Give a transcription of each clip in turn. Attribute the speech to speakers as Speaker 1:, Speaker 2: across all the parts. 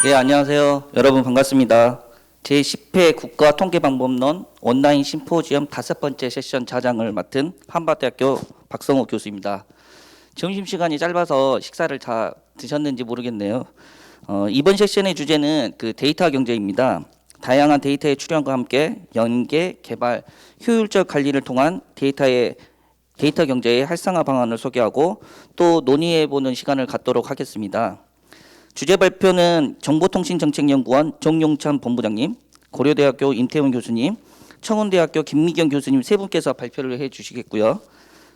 Speaker 1: 네, 안녕하세요. 여러분 반갑습니다. 제10회 국가통계방법론 온라인 심포지엄 5번째 세션 자장을 맡은 한밭대학교 박성호 교수입니다. 점심시간이 짧아서 식사를 다 드셨는지 모르겠네요. 이번 세션의 주제는 데이터 경제입니다. 다양한 데이터의 출현과 함께 연계, 개발, 효율적 관리를 통한 데이터 경제의 활성화 방안을 소개하고 또 논의해보는 시간을 갖도록 하겠습니다. 주제 발표는 정보통신정책연구원 정용찬 본부장님, 고려대학교 임태훈 교수님, 청운대학교 김미경 교수님 세 분께서 발표를 해주시겠고요.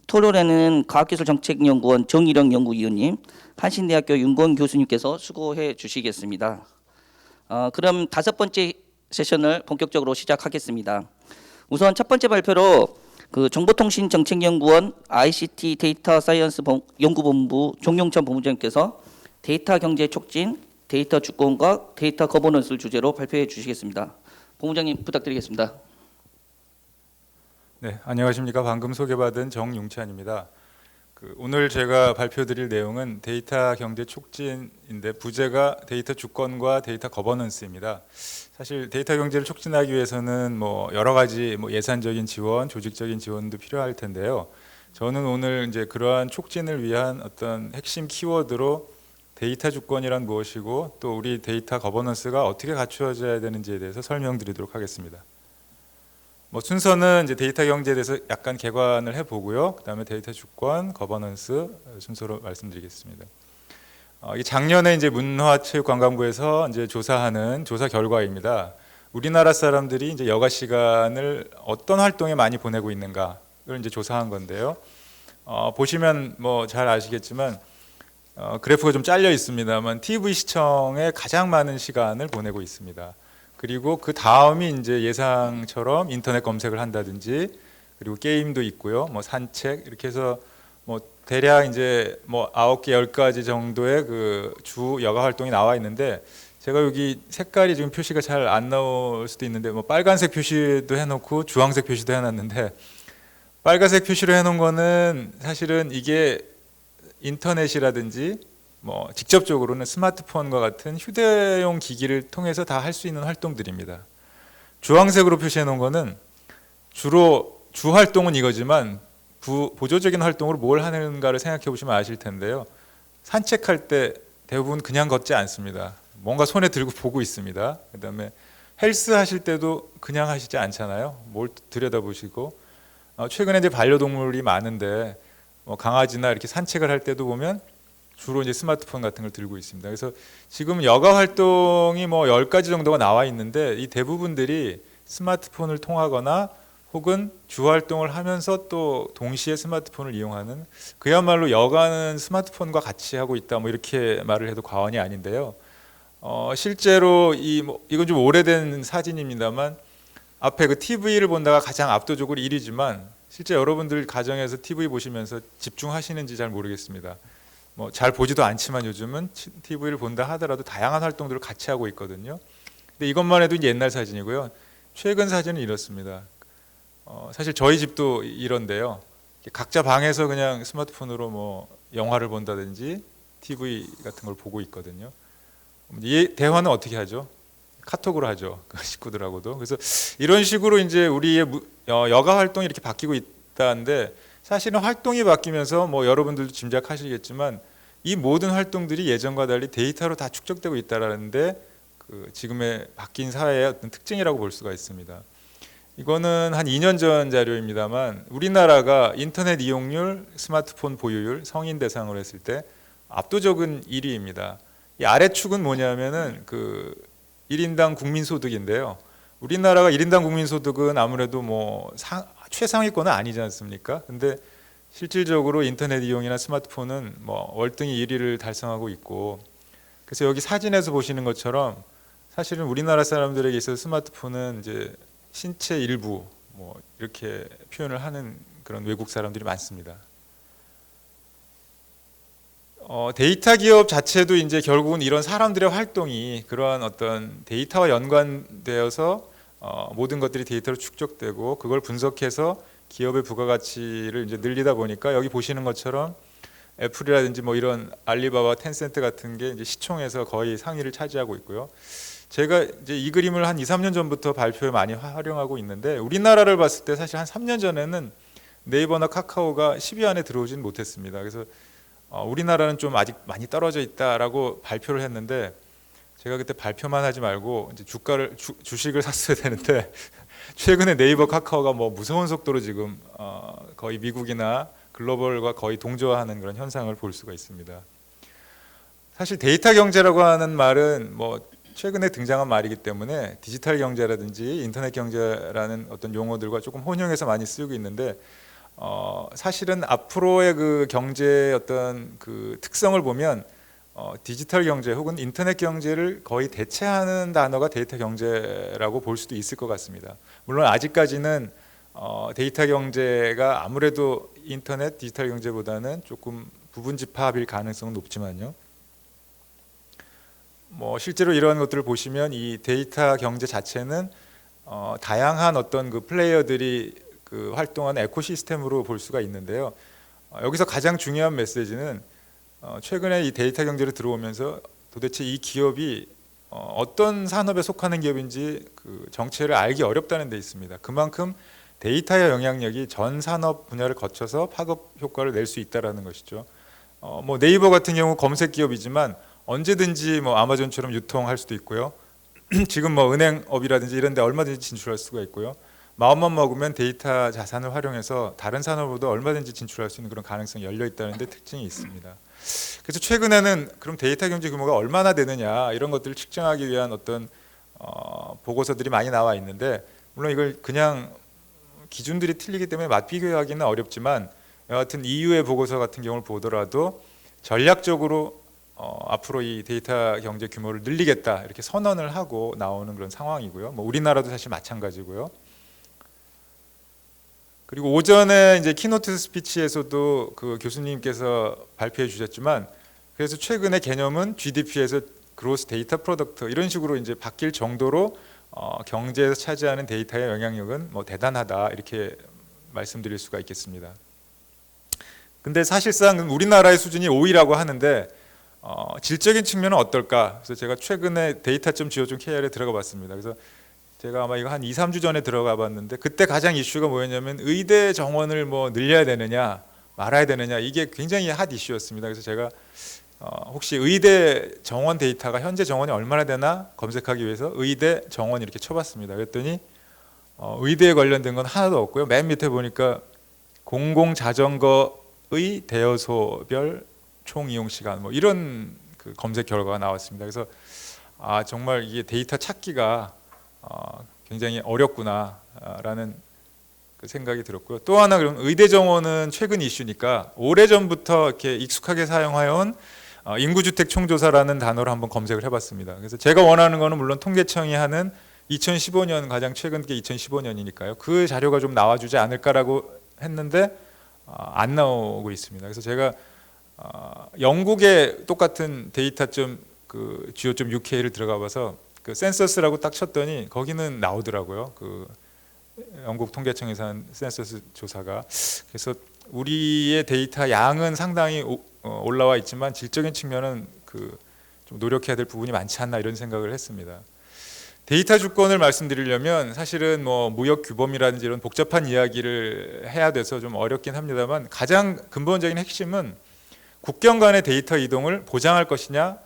Speaker 1: 토론에는 과학기술정책연구원 정일영 연구위원님, 한신대학교 윤건 교수님께서 수고해 주시겠습니다. 그럼 5번째 세션을 본격적으로 시작하겠습니다. 우선 첫 번째 발표로 정보통신정책연구원 ICT 데이터 사이언스 연구본부 정용찬 본부장님께서 데이터 경제 촉진, 데이터 주권과 데이터 거버넌스를 주제로 발표해 주시겠습니다. 본부장님 부탁드리겠습니다.
Speaker 2: 네, 안녕하십니까. 방금 소개받은 정용찬입니다. 오늘 제가 발표드릴 내용은 데이터 경제 촉진인데 부제가 데이터 주권과 데이터 거버넌스입니다. 사실 데이터 경제를 촉진하기 위해서는 여러 가지 예산적인 지원, 조직적인 지원도 필요할 텐데요. 저는 오늘 이제 그러한 촉진을 위한 어떤 핵심 키워드로 데이터 주권이란 무엇이고 또 우리 데이터 거버넌스가 어떻게 갖추어져야 되는지에 대해서 설명드리도록 하겠습니다. 순서는 이제 데이터 경제에 대해서 약간 개관을 해보고요. 그다음에 데이터 주권, 거버넌스 순서로 말씀드리겠습니다. 이 작년에 이제 문화체육관광부에서 이제 조사하는 조사 결과입니다. 우리나라 사람들이 이제 여가 시간을 어떤 활동에 많이 보내고 있는가를 이제 조사한 건데요. 보시면 잘 아시겠지만 그래프가 좀 잘려 있습니다만 TV 시청에 가장 많은 시간을 보내고 있습니다. 그리고 그 다음이 이제 예상처럼 인터넷 검색을 한다든지 그리고 게임도 있고요. 산책 이렇게 해서 대략 이제 9개, 10가지 정도의 그 주 여가 활동이 나와 있는데 제가 여기 색깔이 지금 표시가 잘 안 나올 수도 있는데 빨간색 표시도 해놓고 주황색 표시도 해놨는데 빨간색 표시로 해놓은 거는 사실은 이게 인터넷이라든지 직접적으로는 스마트폰과 같은 휴대용 기기를 통해서 다 할 수 있는 활동들입니다. 주황색으로 표시해 놓은 거는 주로 주 활동은 이거지만 보조적인 활동으로 뭘 하는가를 생각해 보시면 아실 텐데요. 산책할 때 대부분 그냥 걷지 않습니다. 뭔가 손에 들고 보고 있습니다. 그다음에 헬스 하실 때도 그냥 하시지 않잖아요. 뭘 들여다보시고 최근에 이제 반려동물이 많은데 강아지나 이렇게 산책을 할 때도 보면 주로 이제 스마트폰 같은 걸 들고 있습니다. 그래서 지금 여가 활동이 10가지 정도가 나와 있는데 이 대부분들이 스마트폰을 통하거나 혹은 주 활동을 하면서 또 동시에 스마트폰을 이용하는 그야말로 여가는 스마트폰과 같이 하고 있다 이렇게 말을 해도 과언이 아닌데요. 실제로 이건 좀 오래된 사진입니다만 앞에 그 TV를 본다가 가장 압도적으로 1위지만 실제 여러분들 가정에서 TV 보시면서 집중하시는지 잘 모르겠습니다. 잘 보지도 않지만 요즘은 TV를 본다 하더라도 다양한 활동들을 같이 하고 있거든요. 근데 이것만 해도 이제 옛날 사진이고요. 최근 사진은 이렇습니다. 사실 저희 집도 이런데요. 각자 방에서 그냥 스마트폰으로 영화를 본다든지 TV 같은 걸 보고 있거든요. 이 대화는 어떻게 하죠? 카톡으로 하죠. 식구들하고도. 그래서 이런 식으로 이제 우리의 여가 활동이 이렇게 바뀌고 있다는데 사실은 활동이 바뀌면서 여러분들도 짐작하시겠지만 이 모든 활동들이 예전과 달리 데이터로 다 축적되고 있다라는데 지금의 바뀐 사회의 어떤 특징이라고 볼 수가 있습니다. 이거는 한 2년 전 자료입니다만 우리나라가 인터넷 이용률, 스마트폰 보유율, 성인 대상으로 했을 때 압도적인 1위입니다. 이 아래축은 뭐냐면은 1인당 국민소득인데요. 우리나라가 1인당 국민소득은 아무래도 최상위권은 아니지 않습니까? 근데 실질적으로 인터넷 이용이나 스마트폰은 월등히 1위를 달성하고 있고 그래서 여기 사진에서 보시는 것처럼 사실은 우리나라 사람들에게 있어서 스마트폰은 이제 신체 일부 이렇게 표현을 하는 그런 외국 사람들이 많습니다. 데이터 기업 자체도 이제 결국은 이런 사람들의 활동이 그러한 어떤 데이터와 연관되어서 모든 것들이 데이터로 축적되고 그걸 분석해서 기업의 부가가치를 이제 늘리다 보니까 여기 보시는 것처럼 애플이라든지 뭐 이런 알리바바, 텐센트 같은 게 이제 시총에서 거의 상위를 차지하고 있고요. 제가 이제 이 그림을 한 2, 3년 전부터 발표에 많이 활용하고 있는데 우리나라를 봤을 때 사실 한 3년 전에는 네이버나 카카오가 10위 안에 들어오진 못했습니다. 그래서 우리나라는 좀 아직 많이 떨어져 있다라고 발표를 했는데 제가 그때 발표만 하지 말고 이제 주식을 샀어야 되는데 최근에 네이버, 카카오가 뭐 무서운 속도로 지금 거의 미국이나 글로벌과 거의 동조하는 그런 현상을 볼 수가 있습니다. 사실 데이터 경제라고 하는 말은 뭐 최근에 등장한 말이기 때문에 디지털 경제라든지 인터넷 경제라는 어떤 용어들과 조금 혼용해서 많이 쓰이고 있는데 사실은 앞으로의 그 경제의 어떤 그 특성을 보면 디지털 경제 혹은 인터넷 경제를 거의 대체하는 단어가 데이터 경제라고 볼 수도 있을 것 같습니다. 물론 아직까지는 데이터 경제가 아무래도 인터넷 디지털 경제보다는 조금 부분 집합일 가능성은 높지만요. 뭐 실제로 이런 것들을 보시면 이 데이터 경제 자체는 다양한 어떤 그 플레이어들이 그 활동하는 에코시스템으로 볼 수가 있는데요. 여기서 가장 중요한 메시지는 최근에 이 데이터 경제로 들어오면서 도대체 이 기업이 어떤 산업에 속하는 기업인지 그 정체를 알기 어렵다는 데 있습니다. 그만큼 데이터의 영향력이 전 산업 분야를 거쳐서 파급 효과를 낼 수 있다라는 것이죠. 뭐 네이버 같은 경우 검색 기업이지만 언제든지 뭐 아마존처럼 유통할 수도 있고요. 지금 뭐 은행업이라든지 이런 데 얼마든지 진출할 수가 있고요. 마음만 먹으면 데이터 자산을 활용해서 다른 산업으로도 얼마든지 진출할 수 있는 그런 가능성이 열려 있다는 데 특징이 있습니다. 그래서 최근에는 그럼 데이터 경제 규모가 얼마나 되느냐 이런 것들을 측정하기 위한 어떤 보고서들이 많이 나와 있는데 물론 이걸 그냥 기준들이 틀리기 때문에 맞비교하기는 어렵지만 여하튼 EU의 보고서 같은 경우를 보더라도 전략적으로 앞으로 이 데이터 경제 규모를 늘리겠다 이렇게 선언을 하고 나오는 그런 상황이고요. 뭐 우리나라도 사실 마찬가지고요. 그리고 오전에 이제 키노트 스피치에서도 그 교수님께서 발표해 주셨지만 그래서 최근의 개념은 GDP에서 그로스 데이터 프로덕트 이런 식으로 이제 바뀔 정도로 경제에서 차지하는 데이터의 영향력은 뭐 대단하다 이렇게 말씀드릴 수가 있겠습니다. 근데 사실상 우리나라의 수준이 5위라고 하는데 질적인 측면은 어떨까? 그래서 제가 최근에 data.go.kr에 들어가 봤습니다. 그래서 제가 아마 이거 한 2, 3주 전에 들어가 봤는데 그때 가장 이슈가 뭐였냐면 의대 정원을 뭐 늘려야 되느냐 말아야 되느냐 이게 굉장히 핫 이슈였습니다. 그래서 제가 혹시 의대 정원 데이터가 현재 정원이 얼마나 되나 검색하기 위해서 의대 정원 이렇게 쳐봤습니다. 그랬더니 의대에 관련된 건 하나도 없고요. 맨 밑에 보니까 공공자전거의 대여소별 총 이용 시간 뭐 이런 그 검색 결과가 나왔습니다. 그래서 정말 이게 데이터 찾기가 굉장히 어렵구나라는 그 생각이 들었고요. 또 하나 그럼 의대 정원은 최근 이슈니까 오래전부터 이렇게 익숙하게 사용해온 인구주택 총조사라는 단어를 한번 검색을 해봤습니다. 그래서 제가 원하는 거는 물론 통계청이 하는 2015년 가장 최근 게 2015년이니까요. 그 자료가 좀 나와주지 않을까라고 했는데 안 나오고 있습니다. 그래서 제가 영국의 똑같은 data.go.uk를 들어가봐서 그 센서스라고 딱 쳤더니 거기는 나오더라고요. 그 영국 통계청에서 한 센서스 조사가. 그래서 우리의 데이터 양은 상당히 올라와 있지만 질적인 측면은 그 좀 노력해야 될 부분이 많지 않나 이런 생각을 했습니다. 데이터 주권을 말씀드리려면 사실은 뭐 무역 규범이라든지 이런 복잡한 이야기를 해야 돼서 좀 어렵긴 합니다만 가장 근본적인 핵심은 국경 간의 데이터 이동을 보장할 것이냐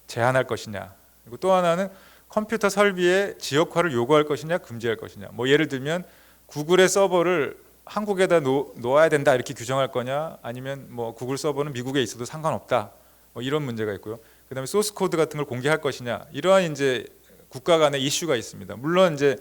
Speaker 2: 제한할 것이냐 그리고 또 하나는 컴퓨터 설비의 지역화를 요구할 것이냐 금지할 것이냐 뭐 예를 들면 구글의 서버를 한국에다 놓아야 된다 이렇게 규정할 거냐 아니면 뭐 구글 서버는 미국에 있어도 상관없다 뭐 이런 문제가 있고요. 그다음에 소스 코드 같은 걸 공개할 것이냐 이러한 이제 국가 간의 이슈가 있습니다. 물론 이제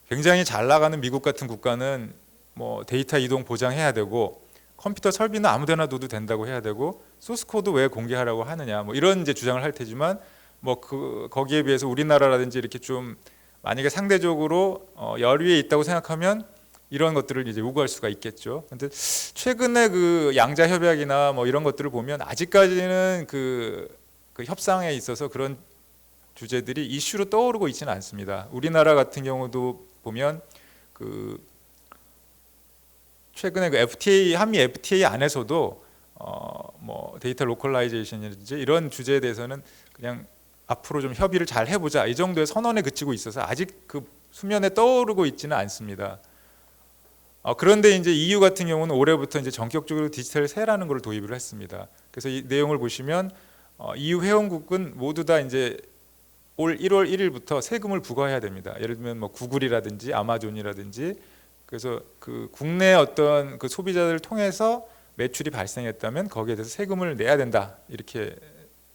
Speaker 2: 굉장히 잘 나가는 미국 같은 국가는 뭐 데이터 이동 보장해야 되고 컴퓨터 설비는 아무데나 둬도 된다고 해야 되고 소스 코드 왜 공개하라고 하느냐 뭐 이런 이제 주장을 할 테지만 뭐 거기에 비해서 우리나라라든지 이렇게 좀 만약에 상대적으로 열위에 있다고 생각하면 이런 것들을 이제 요구할 수가 있겠죠. 근데 최근에 그 양자 협약이나 뭐 이런 것들을 보면 아직까지는 그 협상에 있어서 그런 주제들이 이슈로 떠오르고 있지는 않습니다. 우리나라 같은 경우도 보면 그 최근에 그 FTA 한미 FTA 안에서도 뭐 데이터 로컬라이제이션이라든지 이런 주제에 대해서는 그냥 앞으로 좀 협의를 잘 해보자 이 정도의 선언에 그치고 있어서 아직 그 수면에 떠오르고 있지는 않습니다. 그런데 이제 EU 같은 경우는 올해부터 이제 전격적으로 디지털 세라는 걸 도입을 했습니다. 그래서 이 내용을 보시면 EU 회원국은 모두 다 이제 올 1월 1일부터 세금을 부과해야 됩니다. 예를 들면 뭐 구글이라든지 아마존이라든지 그래서 그 국내 어떤 그 소비자들을 통해서 매출이 발생했다면 거기에 대해서 세금을 내야 된다 이렇게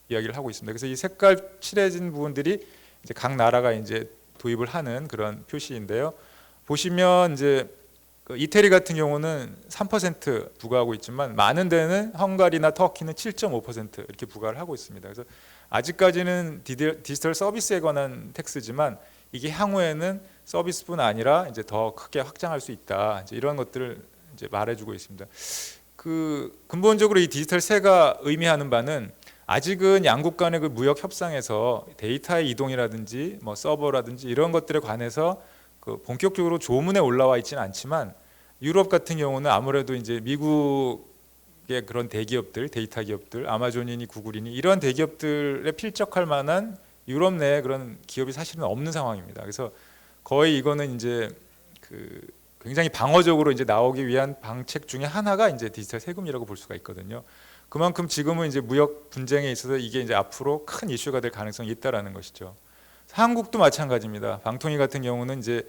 Speaker 2: 이야기를 하고 있습니다. 그래서 이 색깔 칠해진 부분들이 이제 각 나라가 이제 도입을 하는 그런 표시인데요. 보시면 이제 그 이태리 같은 경우는 3% 부과하고 있지만 많은 데는 헝가리나 터키는 7.5% 이렇게 부과를 하고 있습니다. 그래서 아직까지는 디지털 서비스에 관한 텍스지만 이게 향후에는 서비스뿐 아니라 이제 더 크게 확장할 수 있다. 이제 이런 것들을 이제 말해주고 있습니다. 그 근본적으로 이 디지털 세가 의미하는 바는 아직은 양국 간의 그 무역 협상에서 데이터의 이동이라든지 뭐 서버라든지 이런 것들에 관해서 그 본격적으로 조문에 올라와 있지는 않지만 유럽 같은 경우는 아무래도 이제 미국의 그런 대기업들, 데이터 기업들, 아마존이니 구글이니 이런 대기업들에 필적할 만한 유럽 내에 그런 기업이 사실은 없는 상황입니다. 그래서 거의 이거는 이제 그 굉장히 방어적으로 이제 나오기 위한 방책 중에 하나가 이제 디지털 세금이라고 볼 수가 있거든요. 그만큼 지금은 이제 무역 분쟁에 있어서 이게 이제 앞으로 큰 이슈가 될 가능성이 있다라는 것이죠. 한국도 마찬가지입니다. 방통위 같은 경우는 이제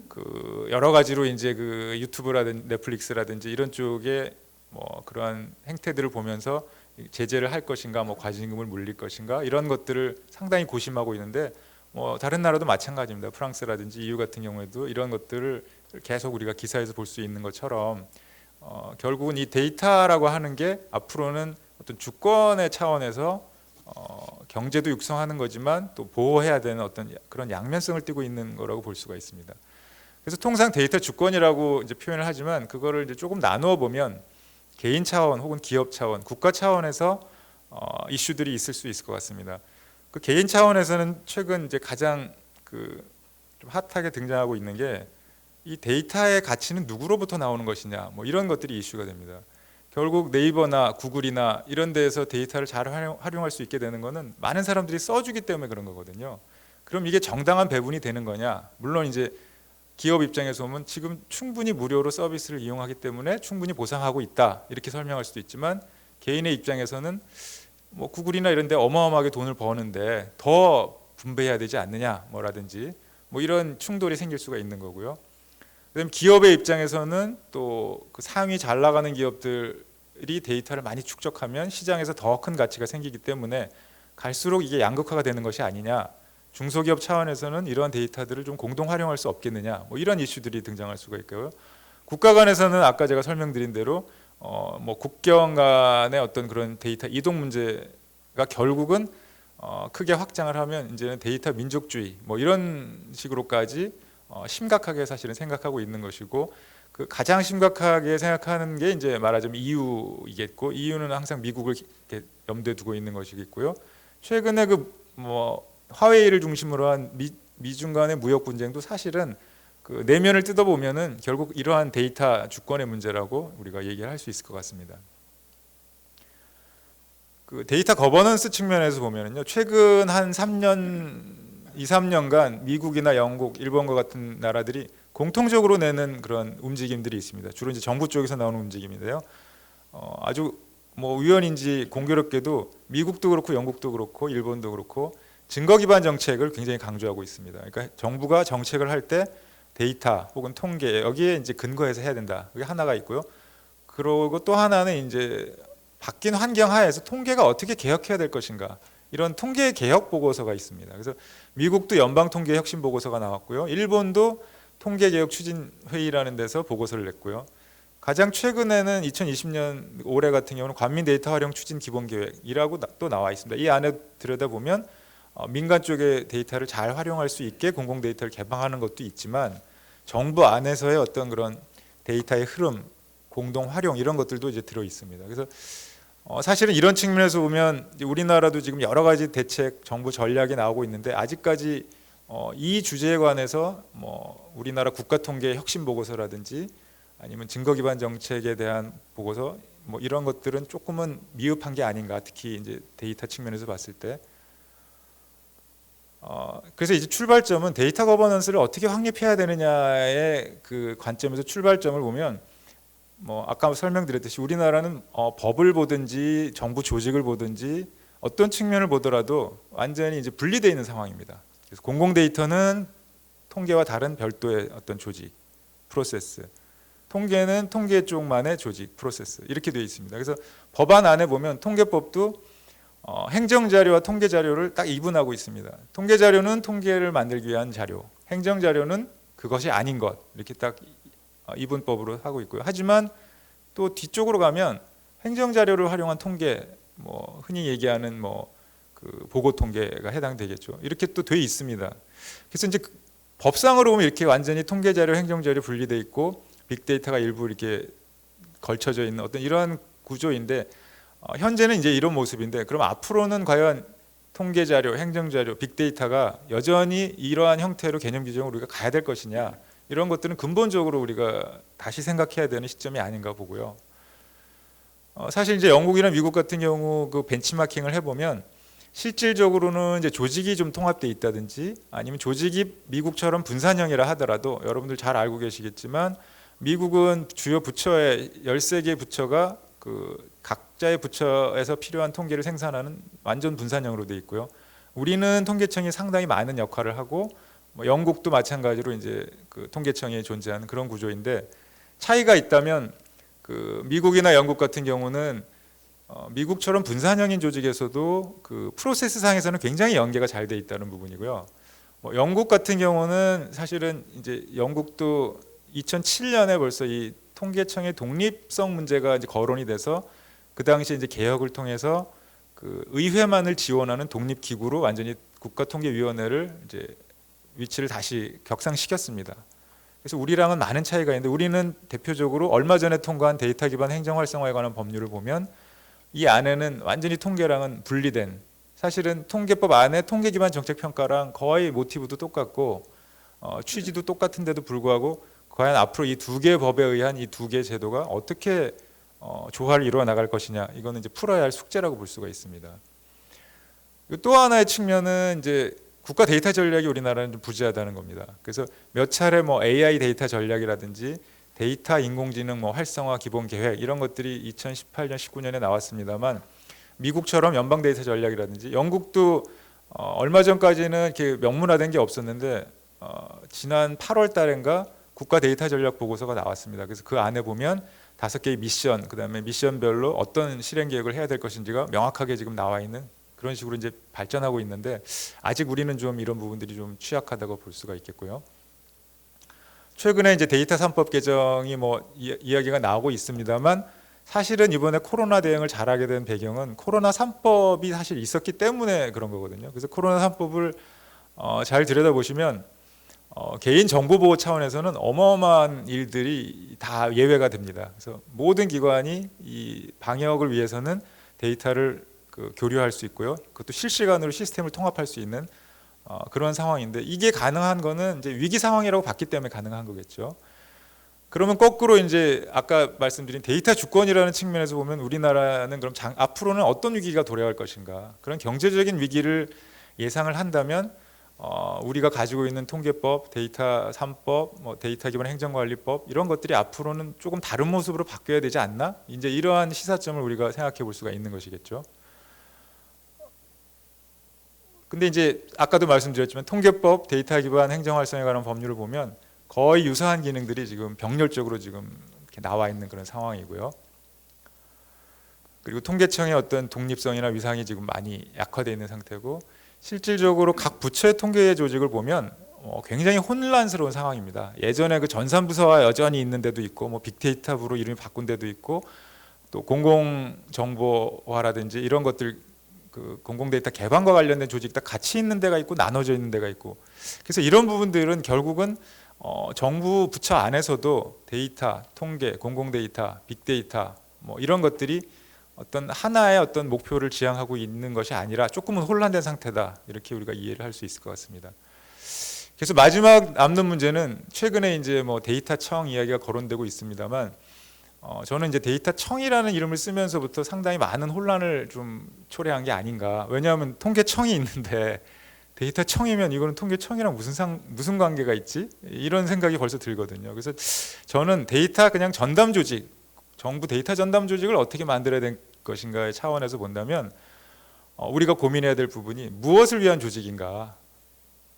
Speaker 2: 그 여러 가지로 이제 그 유튜브라든지 넷플릭스라든지 이런 쪽에 뭐 그러한 행태들을 보면서 제재를 할 것인가, 뭐 과징금을 물릴 것인가 이런 것들을 상당히 고심하고 있는데 뭐 다른 나라도 마찬가지입니다. 프랑스라든지 EU 같은 경우에도 이런 것들을 계속 우리가 기사에서 볼 수 있는 것처럼 결국은 이 데이터라고 하는 게 앞으로는 어떤 주권의 차원에서 경제도 육성하는 거지만 또 보호해야 되는 어떤 그런 양면성을 띠고 있는 거라고 볼 수가 있습니다. 그래서 통상 데이터 주권이라고 이제 표현을 하지만 그거를 이제 조금 나누어 보면 개인 차원 혹은 기업 차원, 국가 차원에서 이슈들이 있을 수 있을 것 같습니다. 그 개인 차원에서는 최근 이제 가장 그 좀 핫하게 등장하고 있는 게 이 데이터의 가치는 누구로부터 나오는 것이냐, 뭐 이런 것들이 이슈가 됩니다. 결국 네이버나 구글이나 이런 데에서 데이터를 잘 활용할 수 있게 되는 거는 많은 사람들이 써주기 때문에 그런 거거든요. 그럼 이게 정당한 배분이 되는 거냐? 물론 이제 기업 입장에서 보면 지금 충분히 무료로 서비스를 이용하기 때문에 충분히 보상하고 있다 이렇게 설명할 수도 있지만 개인의 입장에서는 뭐 구글이나 이런 데 어마어마하게 돈을 버는데 더 분배해야 되지 않느냐 뭐라든지 뭐 이런 충돌이 생길 수가 있는 거고요. 그다음 기업의 입장에서는 또 그 상위 잘 나가는 기업들이 데이터를 많이 축적하면 시장에서 더 큰 가치가 생기기 때문에 갈수록 이게 양극화가 되는 것이 아니냐. 중소기업 차원에서는 이러한 데이터들을 좀 공동 활용할 수 없겠느냐. 뭐 이런 이슈들이 등장할 수가 있고요. 국가 간에서는 아까 제가 설명드린 대로 뭐 국경 간의 어떤 그런 데이터 이동 문제가 결국은 크게 확장을 하면 이제는 데이터 민족주의 뭐 이런 식으로까지 심각하게 사실은 생각하고 있는 것이고 그 가장 심각하게 생각하는 게 이제 말하자면 EU이겠고 EU는 항상 미국을 염두에 두고 있는 것이겠고요. 최근에 그 뭐 화웨이를 중심으로 한 미중 간의 무역 분쟁도 사실은 그 내면을 뜯어보면은 결국 이러한 데이터 주권의 문제라고 우리가 얘기를 할 수 있을 것 같습니다. 그 데이터 거버넌스 측면에서 보면은요, 최근 한 2-3년간 미국이나 영국, 일본과 같은 나라들이 공통적으로 내는 그런 움직임들이 있습니다. 주로 이제 정부 쪽에서 나오는 움직임인데요. 아주 뭐 우연인지 공교롭게도 미국도 그렇고 영국도 그렇고 일본도 그렇고 증거 기반 정책을 굉장히 강조하고 있습니다. 그러니까 정부가 정책을 할 때 데이터 혹은 통계 여기에 이제 근거해서 해야 된다. 그게 하나가 있고요. 그리고 또 하나는 이제 바뀐 환경 하에서 통계가 어떻게 개혁해야 될 것인가. 이런 통계 개혁 보고서가 있습니다. 그래서 미국도 연방 통계 혁신 보고서가 나왔고요. 일본도 통계 개혁 추진 회의라는 데서 보고서를 냈고요. 가장 최근에는 2020년 올해 같은 경우는 관민 데이터 활용 추진 기본 계획이라고 또 나와 있습니다. 이 안에 들여다보면 민간 쪽의 데이터를 잘 활용할 수 있게 공공 데이터를 개방하는 것도 있지만 정부 안에서의 어떤 그런 데이터의 흐름, 공동 활용 이런 것들도 이제 들어 있습니다. 그래서 사실은 이런 측면에서 보면 우리나라도 지금 여러 가지 대책, 정부 전략이 나오고 있는데 아직까지 이 주제에 관해서 뭐 우리나라 국가통계 혁신 보고서라든지 아니면 증거 기반 정책에 대한 보고서, 뭐 이런 것들은 조금은 미흡한 게 아닌가, 특히 이제 데이터 측면에서 봤을 때. 그래서 이제 출발점은 데이터 거버넌스를 어떻게 확립해야 되느냐의 그 관점에서 출발점을 보면, 뭐 아까 설명드렸듯이 우리나라는 법을 보든지 정부 조직을 보든지 어떤 측면을 보더라도 완전히 이제 분리되어 있는 상황입니다. 그래서 공공 데이터는 통계와 다른 별도의 어떤 조직, 프로세스, 통계는 통계 쪽만의 조직, 프로세스, 이렇게 되어 있습니다. 그래서 법안 안에 보면 통계법도 행정자료와 통계자료를 딱 이분하고 있습니다. 통계자료는 통계를 만들기 위한 자료, 행정자료는 그것이 아닌 것, 이렇게 딱 이분법으로 하고 있고요. 하지만 또 뒤쪽으로 가면 행정자료를 활용한 통계, 뭐 흔히 얘기하는 뭐 그 보고 통계가 해당되겠죠. 이렇게 또 돼 있습니다. 그래서 이제 법상으로 보면 이렇게 완전히 통계자료, 행정자료 분리돼 있고 빅데이터가 일부 이렇게 걸쳐져 있는 어떤 이러한 구조인데, 현재는 이제 이런 모습인데, 그럼 앞으로는 과연 통계자료, 행정자료, 빅데이터가 여전히 이러한 형태로 개념 규정으로 우리가 가야 될 것이냐, 이런 것들은 근본적으로 우리가 다시 생각해야 되는 시점이 아닌가 보고요. 사실 이제 영국이나 미국 같은 경우 그 벤치마킹을 해보면 실질적으로는 이제 조직이 좀 통합돼 있다든지 아니면 조직이 미국처럼 분산형이라 하더라도, 여러분들 잘 알고 계시겠지만 미국은 주요 부처의 13개 부처가 그 각자의 부처에서 필요한 통계를 생산하는 완전 분산형으로 돼 있고요. 우리는 통계청이 상당히 많은 역할을 하고, 뭐 영국도 마찬가지로 이제 그 통계청이 존재하는 그런 구조인데, 차이가 있다면 그 미국이나 영국 같은 경우는 미국처럼 분산형인 조직에서도 그 프로세스 상에서는 굉장히 연계가 잘 돼 있다는 부분이고요. 뭐 영국 같은 경우는 사실은 이제 영국도 2007년에 벌써 이 통계청의 독립성 문제가 이제 거론이 돼서 그 당시 이제 개혁을 통해서 그 의회만을 지원하는 독립 기구로 완전히 국가통계위원회를 이제 위치를 다시 격상시켰습니다. 그래서 우리랑은 많은 차이가 있는데, 우리는 대표적으로 얼마 전에 통과한 데이터 기반 행정 활성화에 관한 법률을 보면 이 안에는 완전히 통계랑은 분리된, 사실은 통계법 안에 통계 기반 정책 평가랑 거의 모티브도 똑같고 취지도 똑같은데도 불구하고 과연 앞으로 이 두 개의 법에 의한 이 두 개의 제도가 어떻게 조화를 이루어 나갈 것이냐, 이거는 이제 풀어야 할 숙제라고 볼 수가 있습니다. 또 하나의 측면은 이제 국가 데이터 전략이 우리나라는 좀 부재하다는 겁니다. 그래서 몇 차례 뭐 AI 데이터 전략이라든지 데이터 인공지능 뭐 활성화 기본 계획 이런 것들이 2018년, 19년에 나왔습니다만, 미국처럼 연방 데이터 전략이라든지 영국도 얼마 전까지는 이렇게 명문화된 게 없었는데 지난 8월 달인가 국가 데이터 전략 보고서가 나왔습니다. 그래서 그 안에 보면 5개의 미션, 그다음에 미션별로 어떤 실행 계획을 해야 될 것인지가 명확하게 지금 나와 있는 그런 식으로 이제 발전하고 있는데, 아직 우리는 좀 이런 부분들이 좀 취약하다고 볼 수가 있겠고요. 최근에 이제 데이터 3법 개정이 뭐 이야기가 나오고 있습니다만, 사실은 이번에 코로나 대응을 잘하게 된 배경은 코로나 3법이 사실 있었기 때문에 그런 거거든요. 그래서 코로나 3법을 잘 들여다보시면 개인 정보 보호 차원에서는 어마어마한 일들이 다 예외가 됩니다. 그래서 모든 기관이 이 방역을 위해서는 데이터를 교류할 수 있고요. 그것도 실시간으로 시스템을 통합할 수 있는 그런 상황인데, 이게 가능한 거는 이제 위기 상황이라고 봤기 때문에 가능한 거겠죠. 그러면 거꾸로 이제 아까 말씀드린 데이터 주권이라는 측면에서 보면 우리나라는 그럼 앞으로는 어떤 위기가 도래할 것인가, 그런 경제적인 위기를 예상을 한다면 우리가 가지고 있는 통계법, 데이터 3법, 뭐 데이터 기반 행정관리법 이런 것들이 앞으로는 조금 다른 모습으로 바뀌어야 되지 않나? 이제 이러한 시사점을 우리가 생각해 볼 수가 있는 것이겠죠. 근데 이제 아까도 말씀드렸지만 통계법, 데이터 기반 행정 활성화에 관한 법률을 보면 거의 유사한 기능들이 지금 병렬적으로 지금 이렇게 나와 있는 그런 상황이고요. 그리고 통계청의 어떤 독립성이나 위상이 지금 많이 약화되어 있는 상태고, 실질적으로 각 부처의 통계 조직을 보면 굉장히 혼란스러운 상황입니다. 예전에 그 전산부서와 여전히 있는 데도 있고, 뭐 빅데이터부로 이름이 바꾼 데도 있고, 또 공공정보화라든지 이런 것들, 그 공공데이터 개방과 관련된 조직이 다 같이 있는 데가 있고 나눠져 있는 데가 있고, 그래서 이런 부분들은 결국은 정부 부처 안에서도 데이터, 통계, 공공데이터, 빅데이터 뭐 이런 것들이 어떤 하나의 어떤 목표를 지향하고 있는 것이 아니라 조금은 혼란된 상태다, 이렇게 우리가 이해를 할 수 있을 것 같습니다. 그래서 마지막 남는 문제는 최근에 이제 뭐 데이터청 이야기가 거론되고 있습니다만, 저는 이제 데이터청이라는 이름을 쓰면서부터 상당히 많은 혼란을 좀 초래한 게 아닌가. 왜냐하면 통계청이 있는데 데이터청이면 이거는 통계청이랑 무슨 관계가 있지? 이런 생각이 벌써 들거든요. 그래서 저는 데이터 그냥 전담 조직, 정부 데이터 전담 조직을 어떻게 만들어야 될 것인가의 차원에서 본다면 우리가 고민해야 될 부분이 무엇을 위한 조직인가?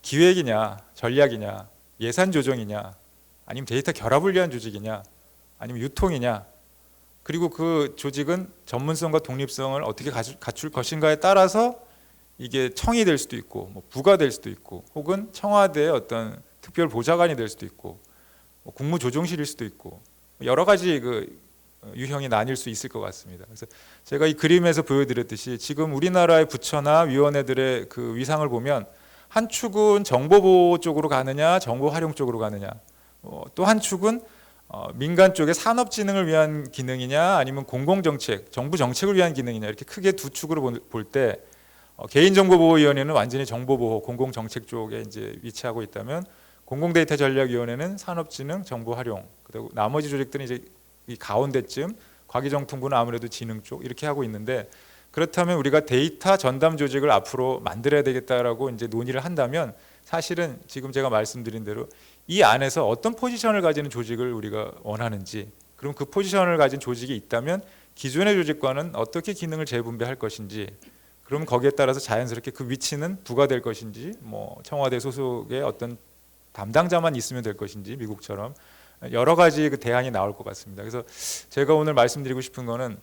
Speaker 2: 기획이냐, 전략이냐, 예산 조정이냐, 아니면 데이터 결합을 위한 조직이냐, 아니면 유통이냐, 그리고 그 조직은 전문성과 독립성을 어떻게 갖출 것인가에 따라서 이게 청이 될 수도 있고, 뭐 부가 될 수도 있고, 혹은 청와대의 어떤 특별 보좌관이 될 수도 있고, 뭐 국무조정실일 수도 있고, 여러 가지 그 유형이 나뉠 수 있을 것 같습니다. 그래서 제가 이 그림에서 보여드렸듯이 지금 우리나라의 부처나 위원회들의 그 위상을 보면 한 축은 정보보호 쪽으로 가느냐, 정보 활용 쪽으로 가느냐, 또 한 축은 민간 쪽의 산업진흥을 위한 기능이냐, 아니면 공공정책, 정부 정책을 위한 기능이냐, 이렇게 크게 두 축으로 볼 때 개인정보보호위원회는 완전히 정보보호, 공공정책 쪽에 이제 위치하고 있다면 공공데이터전략위원회는 산업진흥, 정보활용, 그리고 나머지 조직들은 이제 이 가운데쯤 과기정통부는 아무래도 진흥 쪽 이렇게 하고 있는데, 그렇다면 우리가 데이터 전담 조직을 앞으로 만들어야 되겠다라고 이제 논의를 한다면 사실은 지금 제가 말씀드린 대로 이 안에서 어떤 포지션을 가지는 조직을 우리가 원하는지, 그럼 그 포지션을 가진 조직이 있다면 기존의 조직과는 어떻게 기능을 재분배할 것인지, 그럼 거기에 따라서 자연스럽게 그 위치는 부가 될 것인지, 뭐 청와대 소속의 어떤 담당자만 있으면 될 것인지, 미국처럼 여러 가지 그 대안이 나올 것 같습니다. 그래서 제가 오늘 말씀드리고 싶은 거는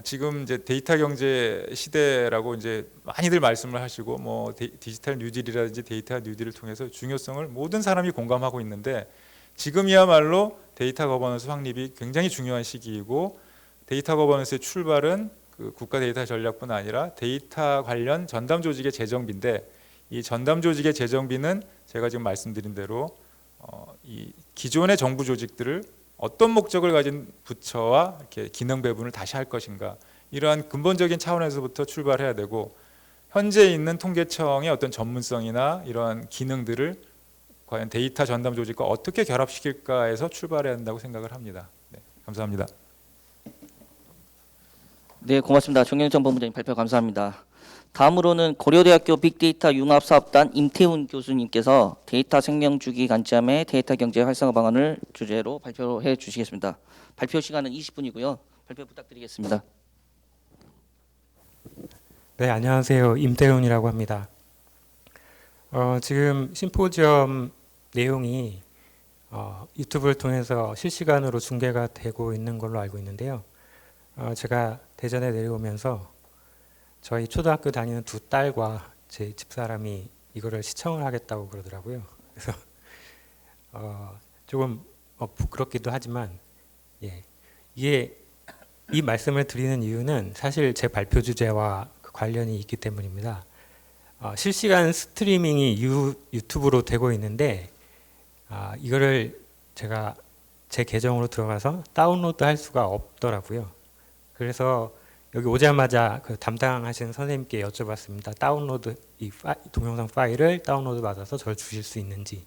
Speaker 2: 지금 이제 데이터 경제 시대라고 이제 많이들 말씀을 하시고, 뭐 디지털 뉴딜이라든지 데이터 뉴딜을 통해서 중요성을 모든 사람이 공감하고 있는데, 지금이야말로 데이터 거버넌스 확립이 굉장히 중요한 시기이고, 데이터 거버넌스의 출발은 그 국가 데이터 전략뿐 아니라 데이터 관련 전담 조직의 재정비인데, 이 전담 조직의 재정비는 제가 지금 말씀드린 대로 이 기존의 정부 조직들을 어떤 목적을 가진 부처와 이렇게 기능 배분을 다시 할 것인가, 이러한 근본적인 차원에서부터 출발해야 되고, 현재 있는 통계청의 어떤 전문성이나 이러한 기능들을 과연 데이터 전담 조직과 어떻게 결합시킬까에서 출발해야 한다고 생각을 합니다. 네, 감사합니다.
Speaker 1: 네, 고맙습니다. 정영천 본부장님 발표 감사합니다. 다음으로는 고려대학교 빅데이터 융합사업단 임태훈 교수님께서 데이터 생명주기 관점의 데이터 경제 활성화 방안을 주제로 발표해 주시겠습니다. 발표 시간은 20분이고요. 발표 부탁드리겠습니다.
Speaker 3: 네, 안녕하세요. 임태훈이라고 합니다. 지금 심포지엄 내용이 유튜브를 통해서 실시간으로 중계가 되고 있는 걸로 알고 있는데요. 제가 대전에 내려오면서 저희 초등학교 다니는 두 딸과 제 집사람이 이거를 시청을 하겠다고 그러더라고요. 그래서 조금 부끄럽기도 하지만, 이게 이 말씀을 드리는 이유는 사실 제 발표 주제와 관련이 있기 때문입니다. 실시간 스트리밍이 유튜브로 되고 있는데, 이거를 제가 제 계정으로 들어가서 다운로드 할 수가 없더라고요. 그래서 여기 오자마자 그 담당하시는 선생님께 여쭤봤습니다. 다운로드 동영상 파일을 다운로드 받아서 저를 주실 수 있는지.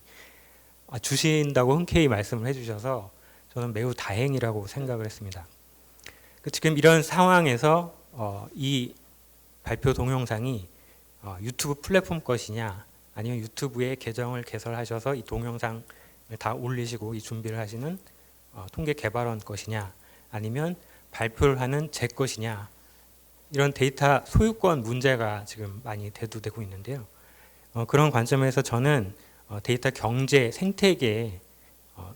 Speaker 3: 주신다고 흔쾌히 말씀을 해주셔서 저는 매우 다행이라고 생각을 했습니다. 지금 이런 상황에서 이 발표 동영상이 유튜브 플랫폼 것이냐, 아니면 유튜브에 계정을 개설하셔서 이 동영상을 다 올리시고 이 준비를 하시는 통계 개발원 것이냐, 아니면 발표를 하는 제 것이냐, 이런 데이터 소유권 문제가 지금 많이 대두되고 있는데요. 그런 관점에서 저는 데이터 경제 생태계에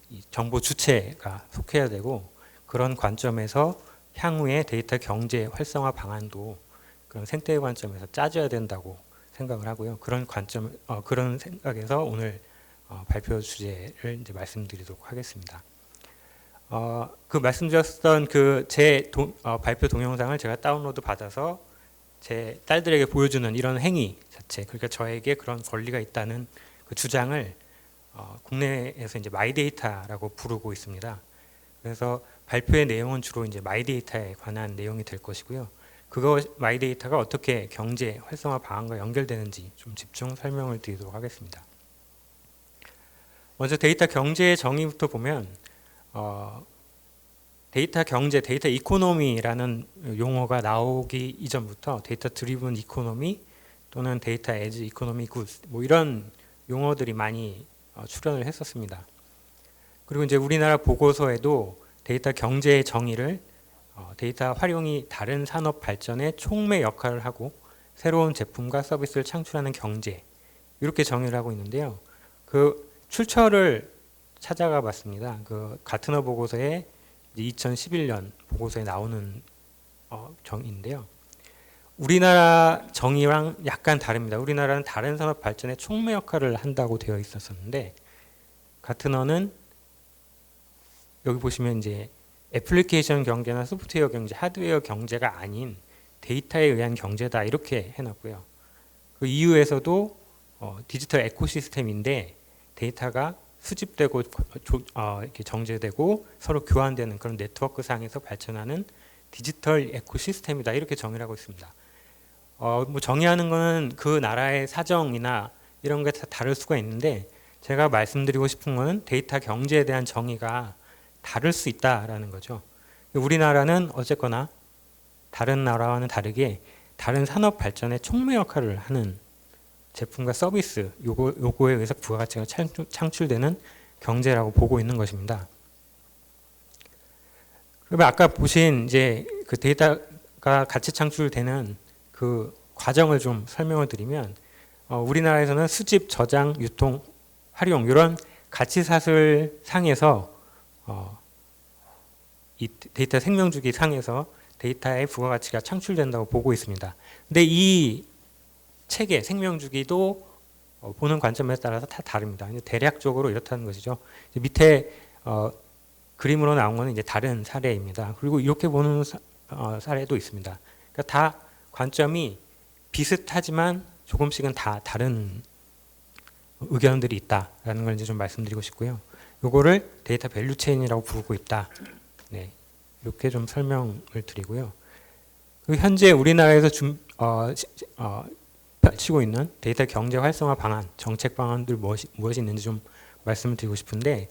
Speaker 3: 이 정보 주체가 속해야 되고, 그런 관점에서 향후에 데이터 경제 활성화 방안도 그런 생태계 관점에서 짜져야 된다고 생각을 하고요. 그런 생각에서 오늘 발표 주제를 이제 말씀드리도록 하겠습니다. 그 말씀드렸던 제 발표 동영상을 제가 다운로드 받아서 제 딸들에게 보여주는 이런 행위 자체, 그러니까 저에게 그런 권리가 있다는 그 주장을 국내에서 이제 마이데이터라고 부르고 있습니다. 그래서 발표의 내용은 주로 이제 마이데이터에 관한 내용이 될 것이고요. 그거 마이데이터가 어떻게 경제 활성화 방안과 연결되는지 좀 집중 설명을 드리도록 하겠습니다. 먼저 데이터 경제의 정의부터 보면 데이터 경제, 데이터 이코노미라는 용어가 나오기 이전부터 데이터 드리븐 이코노미 또는 데이터 에즈 이코노미 굿 뭐 이런 용어들이 많이 출연을 했었습니다. 그리고 이제 우리나라 보고서에도 데이터 경제의 정의를 데이터 활용이 다른 산업 발전에 촉매 역할을 하고 새로운 제품과 서비스를 창출하는 경제 이렇게 정의를 하고 있는데요. 그 출처를 찾아가 봤습니다. 그 가트너 보고서에 2011년 보고서에 나오는 정의인데요. 우리나라 정의랑 약간 다릅니다. 우리나라는 다른 산업 발전에 촉매 역할을 한다고 되어 있었는데 가트너는 여기 보시면 이제 애플리케이션 경제나 소프트웨어 경제, 하드웨어 경제가 아닌 데이터에 의한 경제다 이렇게 해놨고요. 그 이유에서도 디지털 에코시스템인데 데이터가 수집되고 이렇게 정제되고 서로 교환되는 그런 네트워크 상에서 발전하는 디지털 에코시스템이다 이렇게 정의를 하고 있습니다. 뭐 정의하는 거는 그 나라의 사정이나 이런 게 다 다를 수가 있는데 제가 말씀드리고 싶은 거는 데이터 경제에 대한 정의가 다를 수 있다라는 거죠. 우리나라는 어쨌거나 다른 나라와는 다르게 다른 산업 발전에 촉매 역할을 하는 제품과 서비스 요거에 의해서 부가가치가 창출되는 경제라고 보고 있는 것입니다. 그러면 아까 보신 이제 그 데이터가 가치 창출되는 그 과정을 좀 설명을 드리면 우리나라에서는 수집, 저장, 유통, 활용 이런 가치 사슬 상에서 이 데이터 생명주기 상에서 데이터의 부가가치가 창출된다고 보고 있습니다. 근데 이 체계 생명주기도 보는 관점에 따라서 다 다릅니다. 대략적으로 이렇다는 것이죠. 밑에 그림으로 나온 것은 이제 다른 사례입니다. 그리고 이렇게 보는 사례도 있습니다. 그러니까 다 관점이 비슷하지만 조금씩은 다 다른 의견들이 있다라는 걸 이제 좀 말씀드리고 싶고요. 요거를 데이터 밸류 체인이라고 부르고 있다. 네, 이렇게 좀 설명을 드리고요. 그리고 현재 우리나라에서 펼치고 있는 데이터 경제 활성화 방안, 정책 방안들 무엇이 있는지 좀 말씀을 드리고 싶은데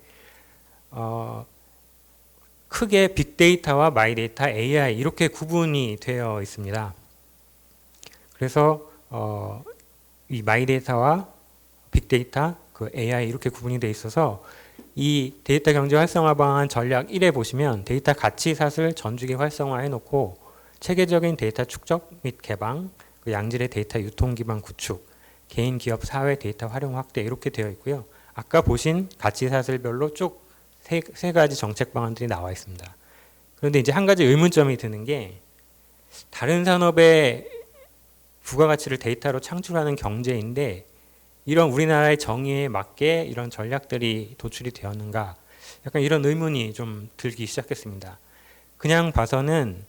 Speaker 3: 크게 빅데이터와 마이데이터, AI 이렇게 구분이 되어 있습니다. 그래서 이 마이데이터와 빅데이터, 그 AI 이렇게 구분이 되어 있어서 이 데이터 경제 활성화 방안 전략 1에 보시면 데이터 가치 사슬 전주기 활성화해 놓고 체계적인 데이터 축적 및 개방, 그 양질의 데이터 유통 기반 구축, 개인 기업 사회 데이터 활용 확대 이렇게 되어 있고요. 아까 보신 가치 사슬별로 쭉 세 가지 정책 방안들이 나와 있습니다. 그런데 이제 한 가지 의문점이 드는 게 다른 산업의 부가가치를 데이터로 창출하는 경제인데 이런 우리나라의 정의에 맞게 이런 전략들이 도출이 되었는가 약간 이런 의문이 좀 들기 시작했습니다. 그냥 봐서는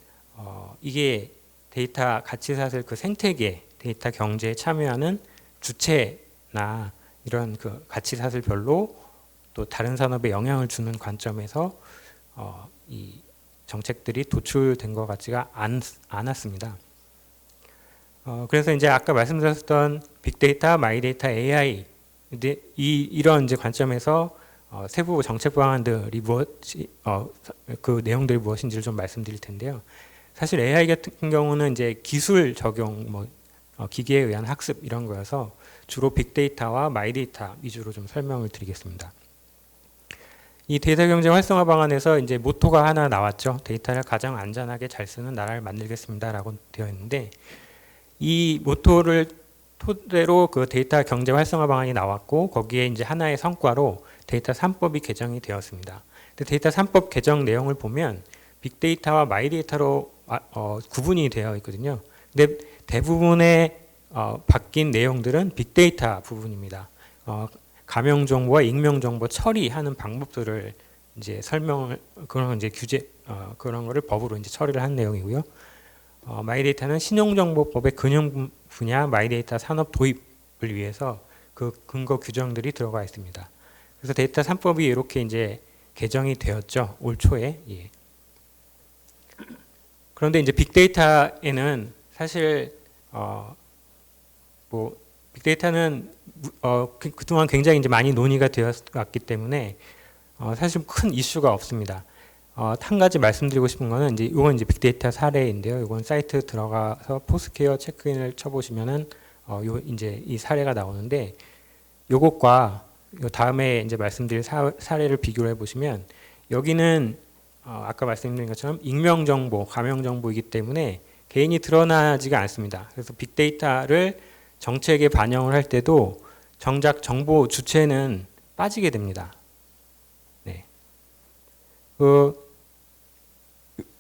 Speaker 3: 이게 데이터 가치사슬 그 생태계 데이터 경제에 참여하는 주체나 이런 그 가치사슬별로 또 다른 산업에 영향을 주는 관점에서 이 정책들이 도출된 것 같지가 않았습니다. 그래서 이제 아까 말씀드렸던 빅데이터, 마이데이터, AI 이런 이제 관점에서 세부 정책 방안들이 그 내용들이 무엇인지를 좀 말씀드릴 텐데요. 사실 AI 같은 경우는 이제 기술 적용, 기계에 의한 학습 이런 거여서 주로 빅데이터와 마이데이터 위주로 좀 설명을 드리겠습니다. 이 데이터 경제 활성화 방안에서 이제 모토가 하나 나왔죠. 데이터를 가장 안전하게 잘 쓰는 나라를 만들겠습니다라고 되어 있는데 이 모토를 토대로 그 데이터 경제 활성화 방안이 나왔고 거기에 이제 하나의 성과로 데이터 3법이 개정이 되었습니다. 근데 데이터 3법 개정 내용을 보면 빅데이터와 마이데이터로 구분이 되어 있거든요. 근데 대부분의 바뀐 내용들은 빅데이터 부분입니다. 가명 정보와 익명 정보 처리하는 방법들을 이제 그런 이제 그런 거를 법으로 이제 처리를 한 내용이고요. 마이데이터는 신용정보법의 금융 분야 마이데이터 산업 도입을 위해서 그 근거 규정들이 들어가 있습니다. 그래서 데이터 3법이 이렇게 이제 개정이 되었죠. 올 초에. 예. 그런데 이제 빅데이터에는 사실 빅데이터는 그동안 굉장히 이제 많이 논의가 되었기 때문에 사실 큰 이슈가 없습니다. 한 가지 말씀드리고 싶은 거는 이건 이제 빅데이터 사례인데요. 이건 사이트 들어가서 포스케어 체크인을 쳐보시면은 요 이제 이 사례가 나오는데 요것과 요 다음에 이제 말씀드릴 사례를 비교를 해보시면 여기는 아까 말씀드린 것처럼 익명 정보, 가명 정보이기 때문에 개인이 드러나지가 않습니다. 그래서 빅데이터를 정책에 반영을 할 때도 정작 정보 주체는 빠지게 됩니다. 네.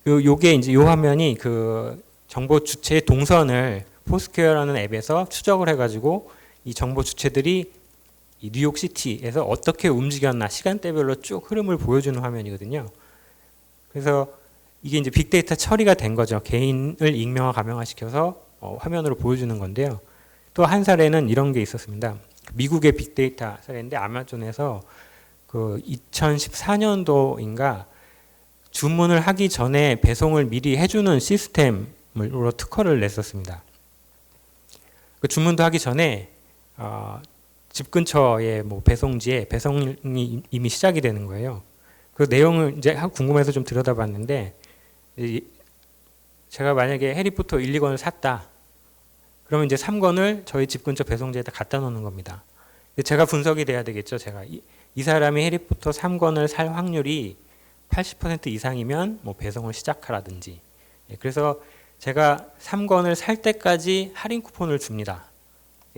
Speaker 3: 요게 이제 요 화면이 그 정보 주체의 동선을 포스퀘어라는 앱에서 추적을 해가지고 이 정보 주체들이 이 뉴욕시티에서 어떻게 움직였나 시간대별로 쭉 흐름을 보여주는 화면이거든요. 그래서 이게 이제 빅데이터 처리가 된 거죠. 개인을 익명화 가명화 시켜서 화면으로 보여주는 건데요. 또 한 사례는 이런 게 있었습니다. 미국의 빅데이터 사례인데 아마존에서 그 2014년도인가 주문을 하기 전에 배송을 미리 해주는 시스템으로 특허를 냈었습니다. 그 주문도 하기 전에 집 근처에 뭐 배송지에 배송이 이미 시작이 되는 거예요. 그 내용을 이제 궁금해서 좀 들여다봤는데 제가 만약에 해리포터 1, 2권을 샀다. 그러면 이제 3권을 저희 집 근처 배송지에다 갖다 놓는 겁니다. 제가 분석이 돼야 되겠죠. 제가 이 사람이 해리포터 3권을 살 확률이 80% 이상이면 뭐 배송을 시작하라든지. 그래서 제가 3권을 살 때까지 할인 쿠폰을 줍니다.